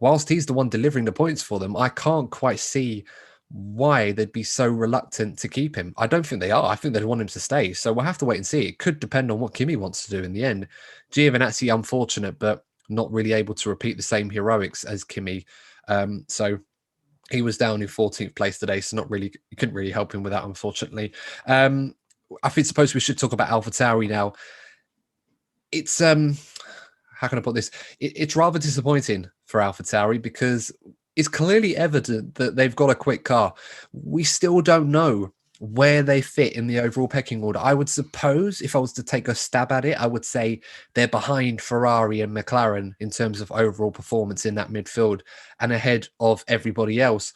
whilst he's the one delivering the points for them, I can't quite see why they'd be so reluctant to keep him. I don't think they are. I think they'd want him to stay. So we'll have to wait and see. It could depend on what Kimi wants to do in the end. Giovinazzi, unfortunate, but not really able to repeat the same heroics as Kimi. So he was down in 14th place today. So you couldn't really help him with that, unfortunately. I suppose we should talk about AlphaTauri now. It's how can I put this? It's rather disappointing for AlphaTauri because it's clearly evident that they've got a quick car. We still don't know where they fit in the overall pecking order. I would suppose if I was to take a stab at it, I would say they're behind Ferrari and McLaren in terms of overall performance in that midfield and ahead of everybody else.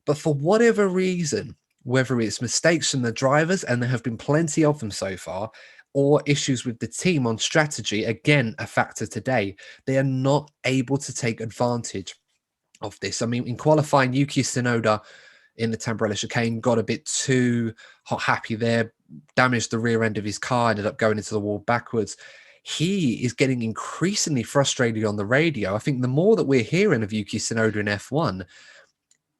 But for whatever reason, whether it's mistakes from the drivers, and there have been plenty of them so far, or issues with the team on strategy, again, a factor today, they are not able to take advantage of this. I mean, in qualifying, Yuki Tsunoda in the Tamburello chicane got a bit too hot happy there, damaged the rear end of his car, ended up going into the wall backwards. He is getting increasingly frustrated on the radio. I think the more that we're hearing of Yuki Tsunoda in F1,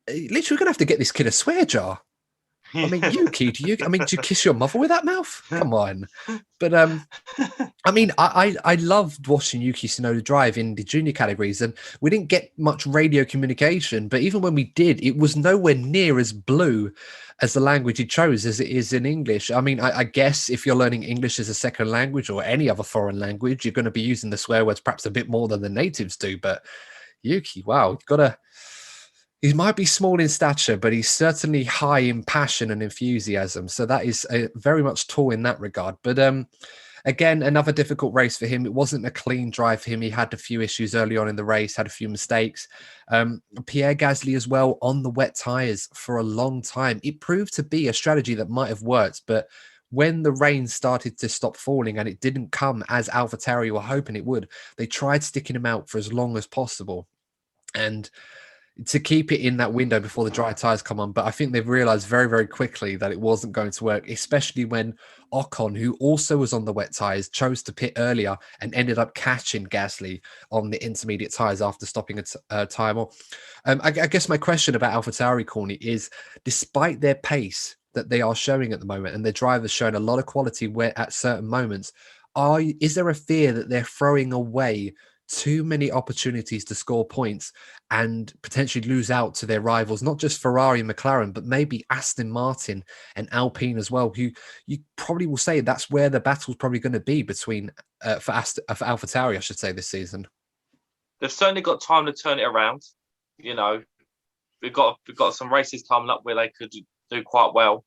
literally we're going to have to get this kid a swear jar. I mean, Yuki, do you kiss your mother with that mouth? Come on. But I mean, I loved watching Yuki Tsunoda drive in the junior categories, and we didn't get much radio communication. But even when we did, it was nowhere near as blue as the language he chose as it is in English. I mean, I guess if you're learning English as a second language or any other foreign language, you're going to be using the swear words perhaps a bit more than the natives do. But Yuki, wow, you've got to... He might be small in stature, but he's certainly high in passion and enthusiasm. So that is very much tall in that regard. But again, another difficult race for him. It wasn't a clean drive for him. He had a few issues early on in the race, had a few mistakes. Pierre Gasly as well on the wet tyres for a long time. It proved to be a strategy that might have worked, but when the rain started to stop falling and it didn't come as AlphaTauri were hoping it would, they tried sticking him out for as long as possible. And to keep it in that window before the dry tires come on. But I think they've realized very, very quickly that it wasn't going to work, especially when Ocon, who also was on the wet tires, chose to pit earlier and ended up catching Gasly on the intermediate tires after stopping a time off. I guess my question about AlphaTauri, Courtney, is despite their pace that they are showing at the moment and their drivers showing a lot of quality where at certain moments, is there a fear that they're throwing away too many opportunities to score points and potentially lose out to their rivals, not just Ferrari and McLaren, but maybe Aston Martin and Alpine as well, who you probably will say that's where the battle's probably going to be between for AlphaTauri, I should say, this season. They've certainly got time to turn it around. we've got some races coming up where they could do quite well.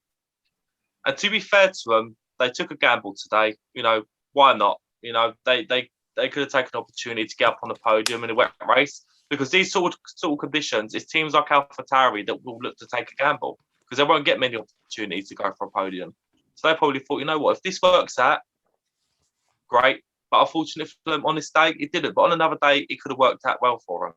And to be fair to them, they took a gamble today. Why not? They could have taken an opportunity to get up on the podium in a wet race, because these sort of conditions, it's teams like AlphaTauri that will look to take a gamble, because they won't get many opportunities to go for a podium. So they probably thought, if this works out, great. But unfortunately for them, on this day, it didn't. But on another day, it could have worked out well for them.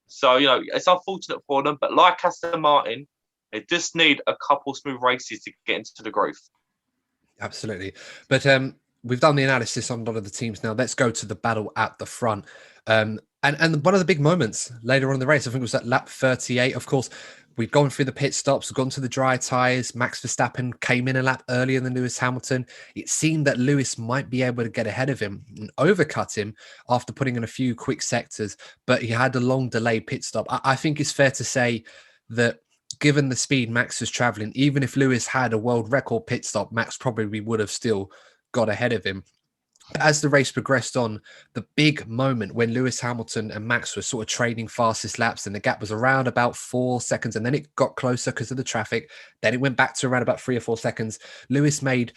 So, it's unfortunate for them. But like Aston Martin, they just need a couple smooth races to get into the groove. Absolutely. But we've done the analysis on a lot of the teams now. Let's go to the battle at the front. And one of the big moments later on in the race, I think it was at lap 38. Of course, we've gone through the pit stops, gone to the dry tyres. Max Verstappen came in a lap earlier than Lewis Hamilton. It seemed that Lewis might be able to get ahead of him and overcut him after putting in a few quick sectors, but he had a long delay pit stop. I think it's fair to say that given the speed Max was traveling, even if Lewis had a world record pit stop, Max probably would have still got ahead of him. But as the race progressed on, the big moment when Lewis Hamilton and Max were sort of trading fastest laps, and the gap was around about 4 seconds, and then it got closer because of the traffic. Then it went back to around about 3 or 4 seconds. Lewis made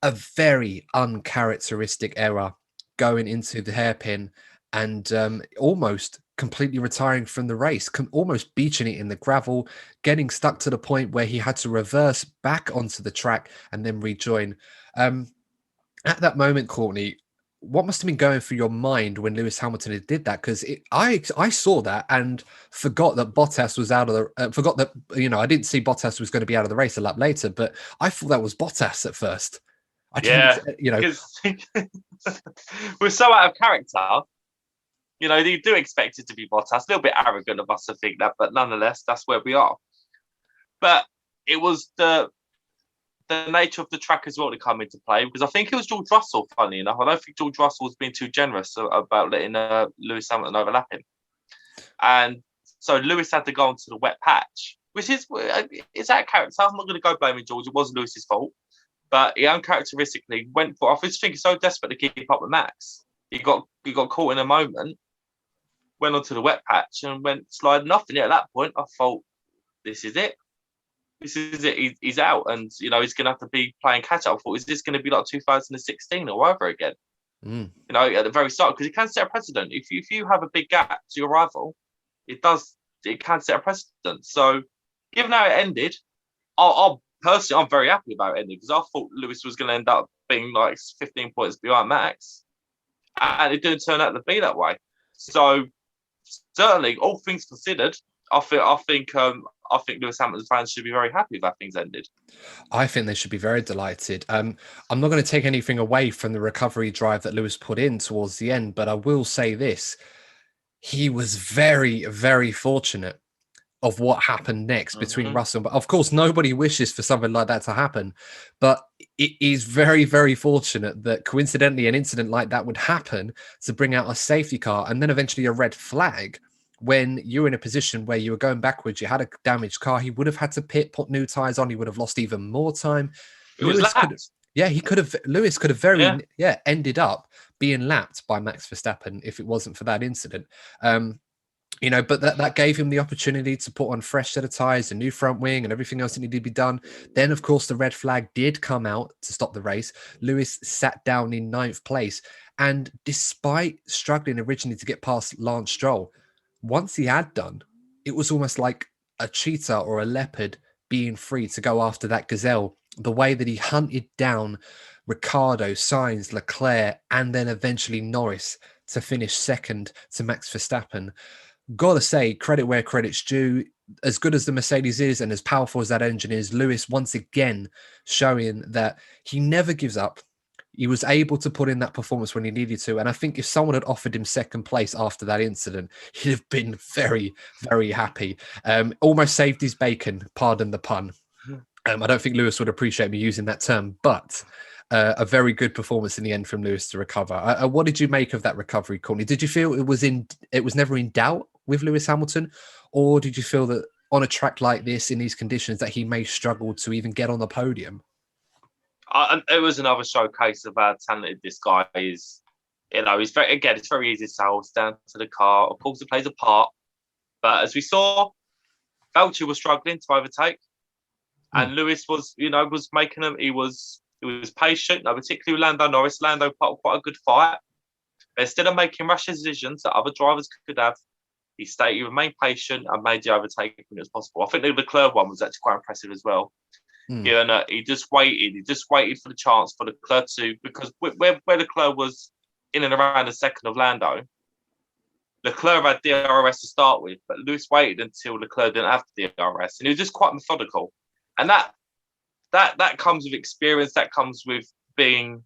a very uncharacteristic error going into the hairpin and almost completely retiring from the race, almost beaching it in the gravel, getting stuck to the point where he had to reverse back onto the track and then rejoin. At that moment, Courtney, what must have been going through your mind when Lewis Hamilton did that? Because I saw that and forgot that Bottas was out of the. Forgot that I didn't see Bottas was going to be out of the race a lap later, but I thought that was Bottas at first. Because we're so out of character. You do expect it to be Bottas. A little bit arrogant of us to think that, but nonetheless, that's where we are. But it was the nature of the track as well to come into play, because I think it was George Russell, funny enough. I don't think George Russell was being too generous about letting Lewis Hamilton overlap him. And so Lewis had to go onto the wet patch, which is that character. I'm not going to go blaming George. It wasn't Lewis's fault. But he uncharacteristically went for, I think he's so desperate to keep up with Max. He got caught in a moment, went onto the wet patch and went sliding off. And at that point, I thought, this is it. This is it. He's out, and he's going to have to be playing catch up. I thought, is this going to be like 2016 or over again? At the very start, because it can set a precedent. If you have a big gap to your rival, it can set a precedent. So, given how it ended, I'll personally, I'm very happy about it ending, because I thought Lewis was going to end up being like 15 points behind Max, and it didn't turn out to be that way. So, certainly, all things considered, I think Lewis Hamilton fans should be very happy with how things ended. I think they should be very delighted. I'm not going to take anything away from the recovery drive that Lewis put in towards the end, but I will say this. He was very, very fortunate of what happened next between Russell. But of course, nobody wishes for something like that to happen. But it is very, very fortunate that coincidentally an incident like that would happen to bring out a safety car and then eventually a red flag. When you're in a position where you were going backwards, you had a damaged car, he would have had to put new tyres on. He would have lost even more time. Lewis could have ended up being lapped by Max Verstappen if it wasn't for that incident. But that gave him the opportunity to put on fresh set of tyres, a new front wing and everything else that needed to be done. Then, of course, the red flag did come out to stop the race. Lewis sat down in 9th place. And despite struggling originally to get past Lance Stroll, once he had done, it was almost like a cheetah or a leopard being free to go after that gazelle. The way that he hunted down Ricciardo, Sainz, Leclerc, and then eventually Norris to finish second to Max Verstappen. Gotta say, credit where credit's due. As good as the Mercedes is and as powerful as that engine is, Lewis once again showing that he never gives up. He was able to put in that performance when he needed to. And I think if someone had offered him second place after that incident, he'd have been very, very happy. Almost saved his bacon, pardon the pun. I don't think Lewis would appreciate me using that term, but a very good performance in the end from Lewis to recover. What did you make of that recovery, Courtney? Did you feel it was never in doubt with Lewis Hamilton? Or did you feel that on a track like this, in these conditions, that he may struggle to even get on the podium? It was another showcase of how talented this guy is. It's very easy to say, it's down to the car. Of course, it plays a part. But as we saw, Valtteri was struggling to overtake, and Mm. Lewis was making them. He was patient, particularly with Lando Norris. Lando put up quite a good fight. But instead of making rash decisions that other drivers could have, he remained patient and made the overtaking when it was possible. I think the Leclerc one was actually quite impressive as well. Mm. He just waited. He just waited for the chance for Leclerc to, because where Leclerc was in and around the second of Lando, Leclerc had DRS to start with, but Lewis waited until Leclerc didn't have DRS, and he was just quite methodical. And that comes with experience. That comes with being,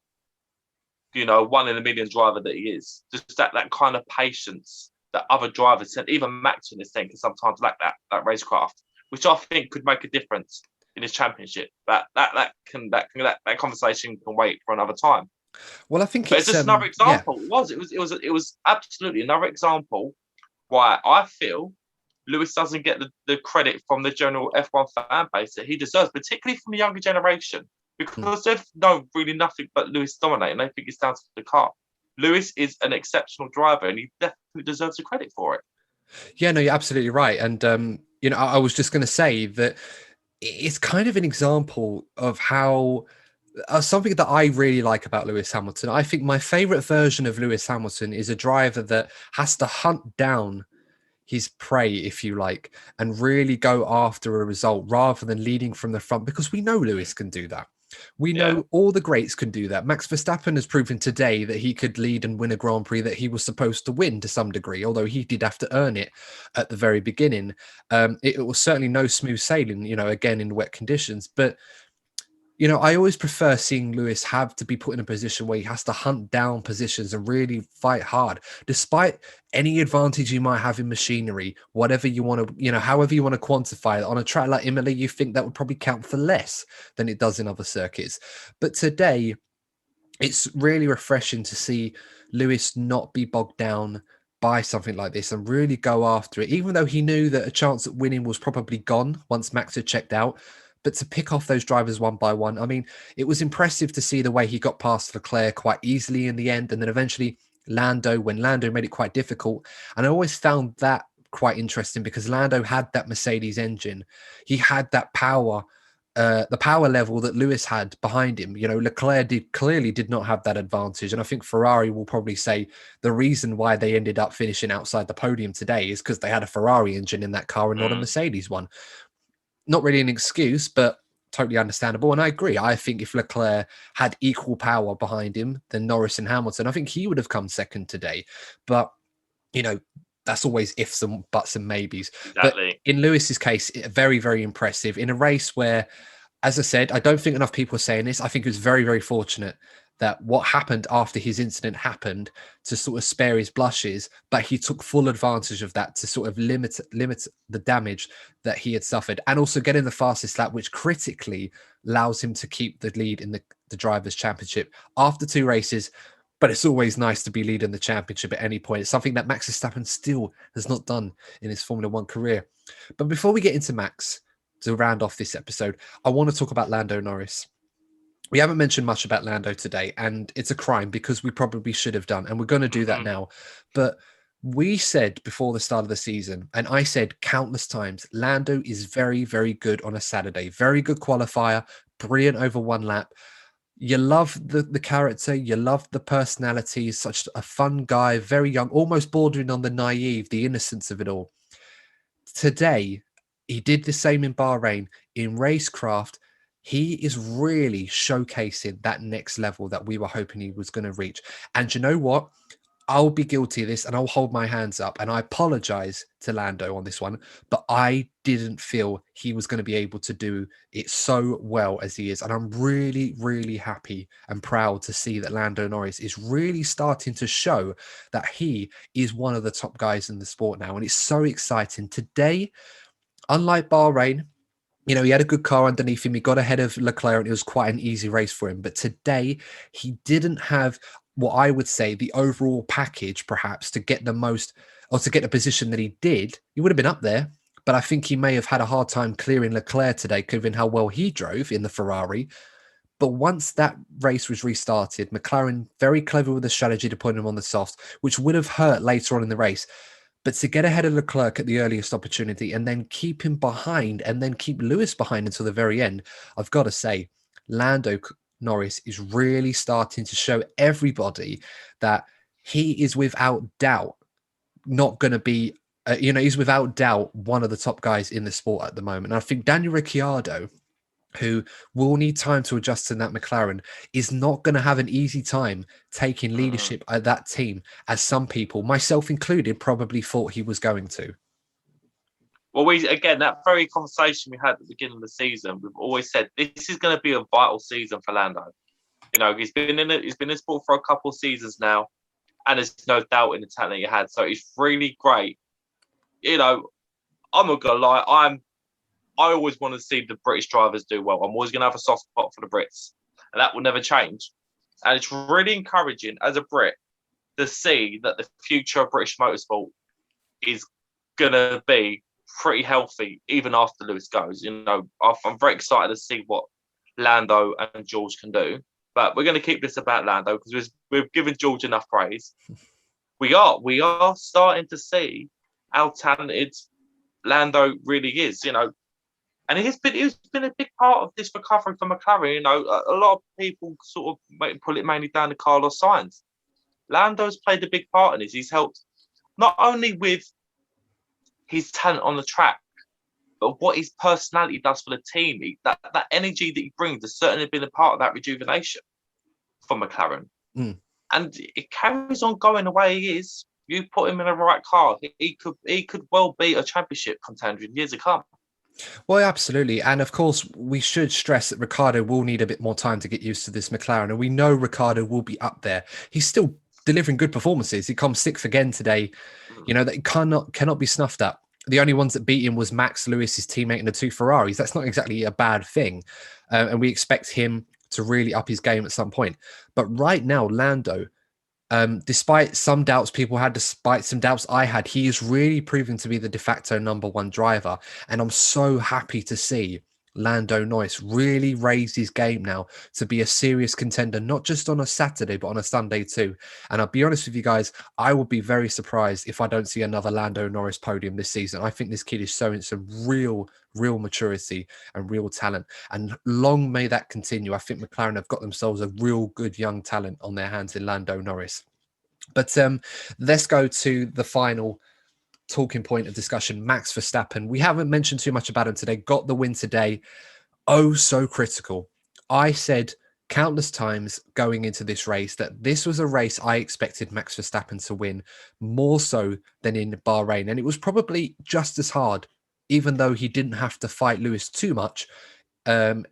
one in a million driver that he is. Just that kind of patience that other drivers, and even Max in this thing, can sometimes lack that racecraft, which I think could make a difference in his championship. That conversation can wait for another time. Well, I think But it's just another example. It was absolutely another example why I feel Lewis doesn't get the credit from the general F1 fan base that he deserves, particularly from the younger generation, because they've known really nothing but Lewis dominating. They think it's down to the car. Lewis is an exceptional driver, and he definitely deserves the credit for it. Yeah, no, you're absolutely right. And, I was just going to say that it's kind of an example of how something that I really like about Lewis Hamilton. I think my favorite version of Lewis Hamilton is a driver that has to hunt down his prey, if you like, and really go after a result rather than leading from the front, because we know Lewis can do that. We know all the greats can do that. Max Verstappen has proven today that he could lead and win a Grand Prix that he was supposed to win to some degree, although he did have to earn it at the very beginning. It was certainly no smooth sailing, again in wet conditions. But, I always prefer seeing Lewis have to be put in a position where he has to hunt down positions and really fight hard, despite any advantage you might have in machinery, whatever you want to, however you want to quantify it. On a track like Imola, you think that would probably count for less than it does in other circuits. But today, it's really refreshing to see Lewis not be bogged down by something like this and really go after it, even though he knew that a chance at winning was probably gone once Max had checked out. But to pick off those drivers one by one, I mean, it was impressive to see the way he got past Leclerc quite easily in the end. And then eventually when Lando made it quite difficult. And I always found that quite interesting because Lando had that Mercedes engine. He had that power, the power level that Lewis had behind him. Leclerc clearly did not have that advantage. And I think Ferrari will probably say the reason why they ended up finishing outside the podium today is because they had a Ferrari engine in that car and not a Mercedes one. Not really an excuse, but totally understandable. And I agree. I think if Leclerc had equal power behind him than Norris and Hamilton, I think he would have come second today. But, that's always ifs and buts and maybes. Exactly. But in Lewis's case, very, very impressive in a race where, as I said, I don't think enough people are saying this. I think it was very, very fortunate that what happened after his incident happened to sort of spare his blushes, but he took full advantage of that to sort of limit the damage that he had suffered, and also getting the fastest lap, which critically allows him to keep the lead in the Drivers' Championship after 2 races. But it's always nice to be leading the championship at any point. It's something that Max Verstappen still has not done in his Formula One career. But before we get into Max, to round off this episode, I want to talk about Lando Norris. We haven't mentioned much about Lando today, and it's a crime because we probably should have done, and we're going to do that now. But we said before the start of the season, and I said countless times, Lando is very, very good on a Saturday. Very good qualifier, brilliant over 1 lap. You love the character, you love the personality, he's such a fun guy, very young, almost bordering on the naive, the innocence of it all. Today, he did the same in Bahrain. In racecraft, he is really showcasing that next level that we were hoping he was going to reach. And you know what? I'll be guilty of this and I'll hold my hands up. And I apologize to Lando on this one, but I didn't feel he was going to be able to do it so well as he is. And I'm really, really happy and proud to see that Lando Norris is really starting to show that he is one of the top guys in the sport now. And it's so exciting. Today, unlike Bahrain, he had a good car underneath him. He got ahead of Leclerc and it was quite an easy race for him. But today, he didn't have what I would say the overall package, perhaps, to get the most or to get the position that he did. He would have been up there, but I think he may have had a hard time clearing Leclerc today, given how well he drove in the Ferrari. But once that race was restarted, McLaren very clever with the strategy to put him on the softs, which would have hurt later on in the race. But to get ahead of Leclerc at the earliest opportunity and then keep him behind and then keep Lewis behind until the very end, I've got to say, Lando Norris is really starting to show everybody that he is without doubt not going to be, he's without doubt one of the top guys in the sport at the moment. And I think Daniel Ricciardo, who will need time to adjust in that McLaren, is not going to have an easy time taking leadership at that team, as some people, myself included, probably thought he was going to. Well, that very conversation we had at the beginning of the season, we've always said this is going to be a vital season for Lando. He's been in sport for a couple of seasons now, and there's no doubt in the talent he had. So it's really great. I'm not gonna lie, I always want to see the British drivers do well. I'm always going to have a soft spot for the Brits, and that will never change. And it's really encouraging as a Brit to see that the future of British motorsport is going to be pretty healthy even after Lewis goes. I'm very excited to see what Lando and George can do. But we're going to keep this about Lando because we've given George enough praise. We are starting to see how talented Lando really is. And he's been a big part of this recovery for McLaren. A lot of people sort of pull it mainly down to Carlos Sainz. Lando's played a big part in this. He's helped not only with his talent on the track, but what his personality does for the team. That energy that he brings has certainly been a part of that rejuvenation for McLaren. And it carries on going the way he is. You put him in the right car, he could well be a championship contender in years to come. Well, absolutely. And of course, we should stress that Ricciardo will need a bit more time to get used to this McLaren. And we know Ricciardo will be up there. He's still delivering good performances. He comes sixth again today. That cannot be snuffed at. The only ones that beat him was Max Lewis, his teammate in the two Ferraris. That's not exactly a bad thing. And we expect him to really up his game at some point. But right now, Lando, despite some doubts people had, despite some doubts I had, he is really proving to be the de facto number one driver. And I'm so happy to see Lando Norris really raise his game now to be a serious contender, not just on a Saturday, but on a Sunday too. And I'll be honest with you guys, I will be very surprised if I don't see another Lando Norris podium this season. I think this kid is showing some real maturity and real talent. And long may that continue. I think McLaren have got themselves a real good young talent on their hands in Lando Norris. But let's go to the final talking point of discussion, Max Verstappen. We haven't mentioned too much about him today. Got the win today. Oh, so critical. I said countless times going into this race that this was a race I expected Max Verstappen to win more so than in Bahrain. And it was probably just as hard, even though he didn't have to fight Lewis too much, in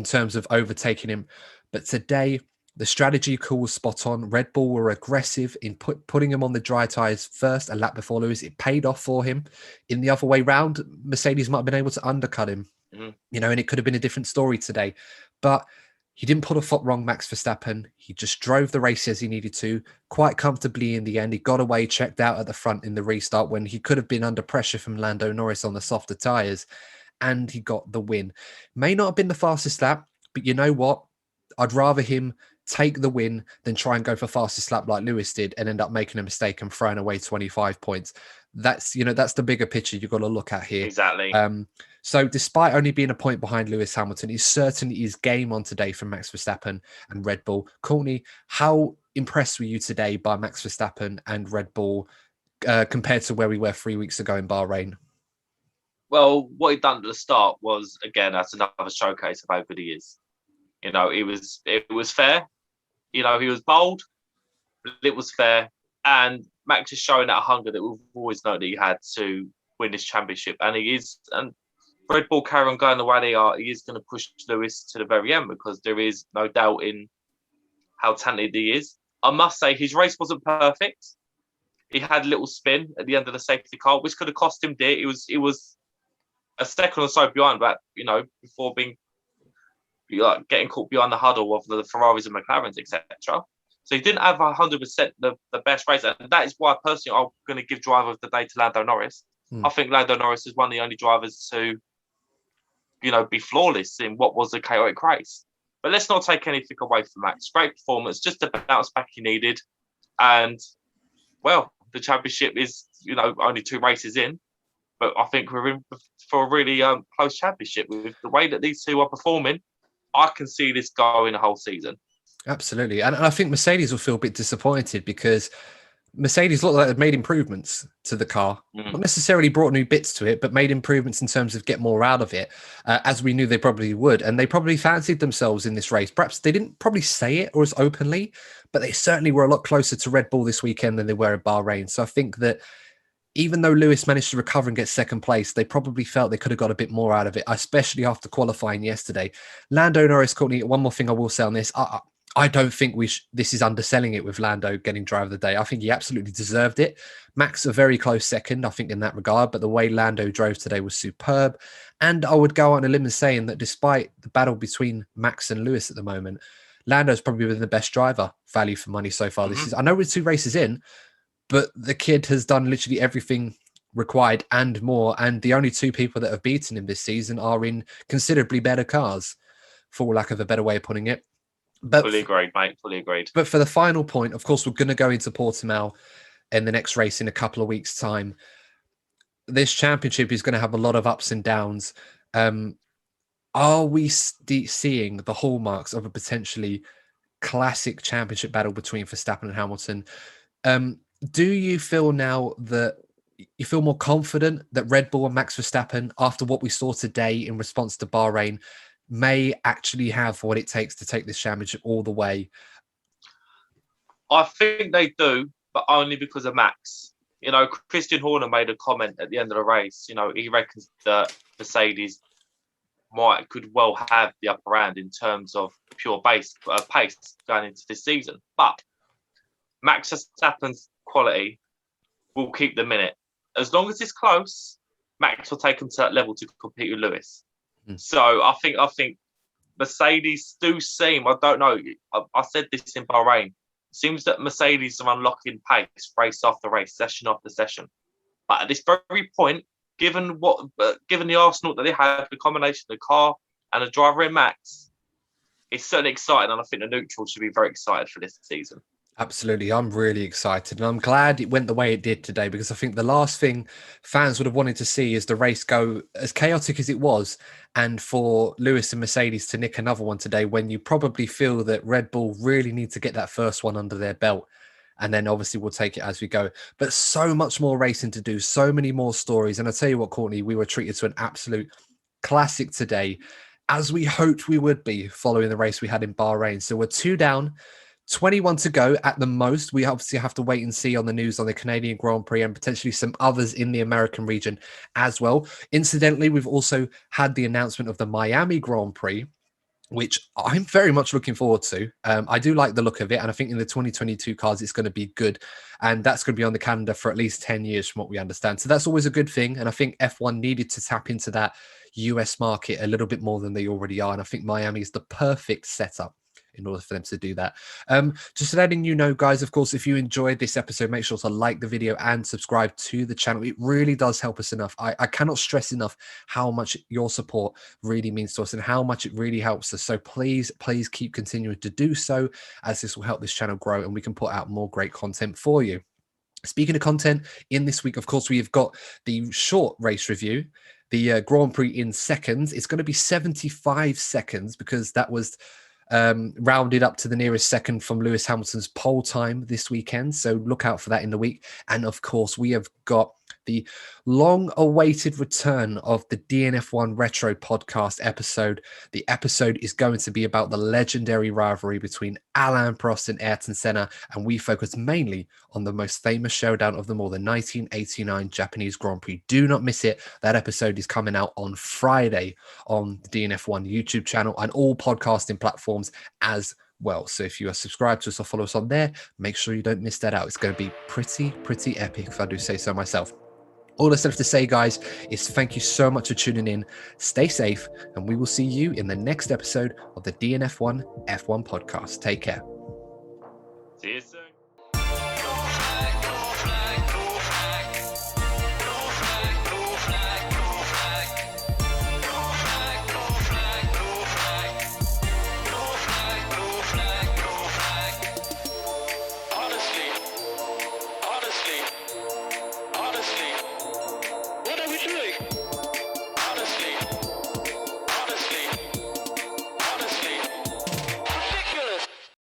terms of overtaking him. But today, the strategy call was spot on. Red Bull were aggressive in putting him on the dry tyres first, a lap before Lewis. It paid off for him. In the other way round, Mercedes might have been able to undercut him, and it could have been a different story today. But he didn't put a foot wrong, Max Verstappen. He just drove the race as he needed to, quite comfortably in the end. He got away, checked out at the front in the restart when he could have been under pressure from Lando Norris on the softer tyres, and he got the win. May not have been the fastest lap, but you know what? I'd rather him take the win than try and go for fastest lap like Lewis did and end up making a mistake and throwing away 25 points. That's the bigger picture you've got to look at here. Exactly. So despite only being a point behind Lewis Hamilton, it certainly is game on today from Max Verstappen and Red Bull. Courtney, how impressed were you today by Max Verstappen and Red Bull compared to where we were 3 weeks ago in Bahrain? Well, what he'd done at the start was, again, that's another showcase of how good he is. It was fair. He was bold, but it was fair. And Max is showing that hunger that we've always known that he had to win this championship. And he is. And Red Bull carry on going the way they are. He is going to push Lewis to the very end because there is no doubt in how talented he is. I must say, his race wasn't perfect. He had a little spin at the end of the safety car, which could have cost him dear. It was a second or so behind, but, before being getting caught behind the huddle of the Ferraris and McLarens, etc. So he didn't have 100% the best race. And that is why, personally, I'm going to give driver of the day to Lando Norris. I think Lando Norris is one of the only drivers to, be flawless in what was a chaotic race. But let's not take anything away from Max. Great performance, just the bounce back he needed. And, well, the championship is only 2 races in. But I think we're in for a really close championship. With the way that these two are performing, I can see this going the whole season. Absolutely. And I think Mercedes will feel a bit disappointed because Mercedes looked like they'd made improvements to the car. Not necessarily brought new bits to it, but made improvements in terms of get more out of it, as we knew they probably would. And they probably fancied themselves in this race. Perhaps they didn't probably say it or as openly, but they certainly were a lot closer to Red Bull this weekend than they were at Bahrain. So I think that even though Lewis managed to recover and get second place, they probably felt they could have got a bit more out of it, especially after qualifying yesterday. Lando Norris, Courtney, one more thing I will say on this. I don't think this is underselling it with Lando getting driver of the day. I think he absolutely deserved it. Max, a very close second, I think, in that regard. But the way Lando drove today was superb. And I would go on a limb and saying that despite the battle between Max and Lewis at the moment, Lando's probably been the best driver, value for money so far this season. I know we're 2 races in, but the kid has done literally everything required and more. And the only 2 people that have beaten him this season are in considerably better cars, for lack of a better way of putting it. But fully agreed, mate. Fully agreed. But for the final point, of course, we're going to go into Portimao in the next race in a couple of weeks' time. This championship is going to have a lot of ups and downs. Are we seeing the hallmarks of a potentially classic championship battle between Verstappen and Hamilton? Do you feel now that you feel more confident that Red Bull and Max Verstappen, after what we saw today in response to Bahrain, may actually have what it takes to take this championship all the way? I think they do, but only because of Max. Christian Horner made a comment at the end of the race. He reckons that Mercedes could well have the upper hand in terms of pure pace going into this season. But Max Verstappen's quality will keep them in it. As long as it's close, Max will take them to that level to compete with Lewis. So I think Mercedes do seem, I don't know, I said this in Bahrain, it seems that Mercedes are unlocking pace race after race, session after session. But at this very point, given the arsenal that they have, the combination of the car and the driver in Max, it's certainly exciting, and I think the neutral should be very excited for this season. Absolutely. I'm really excited, and I'm glad it went the way it did today, because I think the last thing fans would have wanted to see is the race go as chaotic as it was, and for Lewis and Mercedes to nick another one today when you probably feel that Red Bull really need to get that first one under their belt. And then obviously we'll take it as we go. But so much more racing to do, so many more stories. And I tell you what, Courtney, we were treated to an absolute classic today, as we hoped we would be following the race we had in Bahrain. So we're 2 down. 21 to go at the most. We obviously have to wait and see on the news on the Canadian Grand Prix and potentially some others in the American region as well. Incidentally, we've also had the announcement of the Miami Grand Prix, which I'm very much looking forward to. I do like the look of it, and I think in the 2022 cars, it's going to be good. And that's going to be on the calendar for at least 10 years from what we understand. So that's always a good thing. And I think F1 needed to tap into that US market a little bit more than they already are. And I think Miami is the perfect setup in order for them to do that. Just letting you know, guys, of course, if you enjoyed this episode, make sure to like the video and subscribe to the channel. It really does help us enough. I cannot stress enough how much your support really means to us and how much it really helps us. So please keep continuing to do so, as this will help this channel grow and we can put out more great content for you. Speaking of content, in this week, of course, we've got the short race review, the Grand Prix in seconds. It's going to be 75 seconds because that was rounded up to the nearest second from Lewis Hamilton's pole time this weekend. So look out for that in the week. And of course, we have got the long-awaited return of the DNF1 Retro Podcast episode. The episode is going to be about the legendary rivalry between Alain Prost and Ayrton Senna, and we focus mainly on the most famous showdown of them all, the 1989 Japanese Grand Prix. Do not miss it. That episode is coming out on Friday on the DNF1 YouTube channel and all podcasting platforms as well. So if you are subscribed to us or follow us on there, make sure you don't miss that out. It's going to be pretty epic, if I do say so myself. All that's left to say, guys, is thank you so much for tuning in. Stay safe, and we will see you in the next episode of the DNF1 F1 podcast. Take care. See you soon.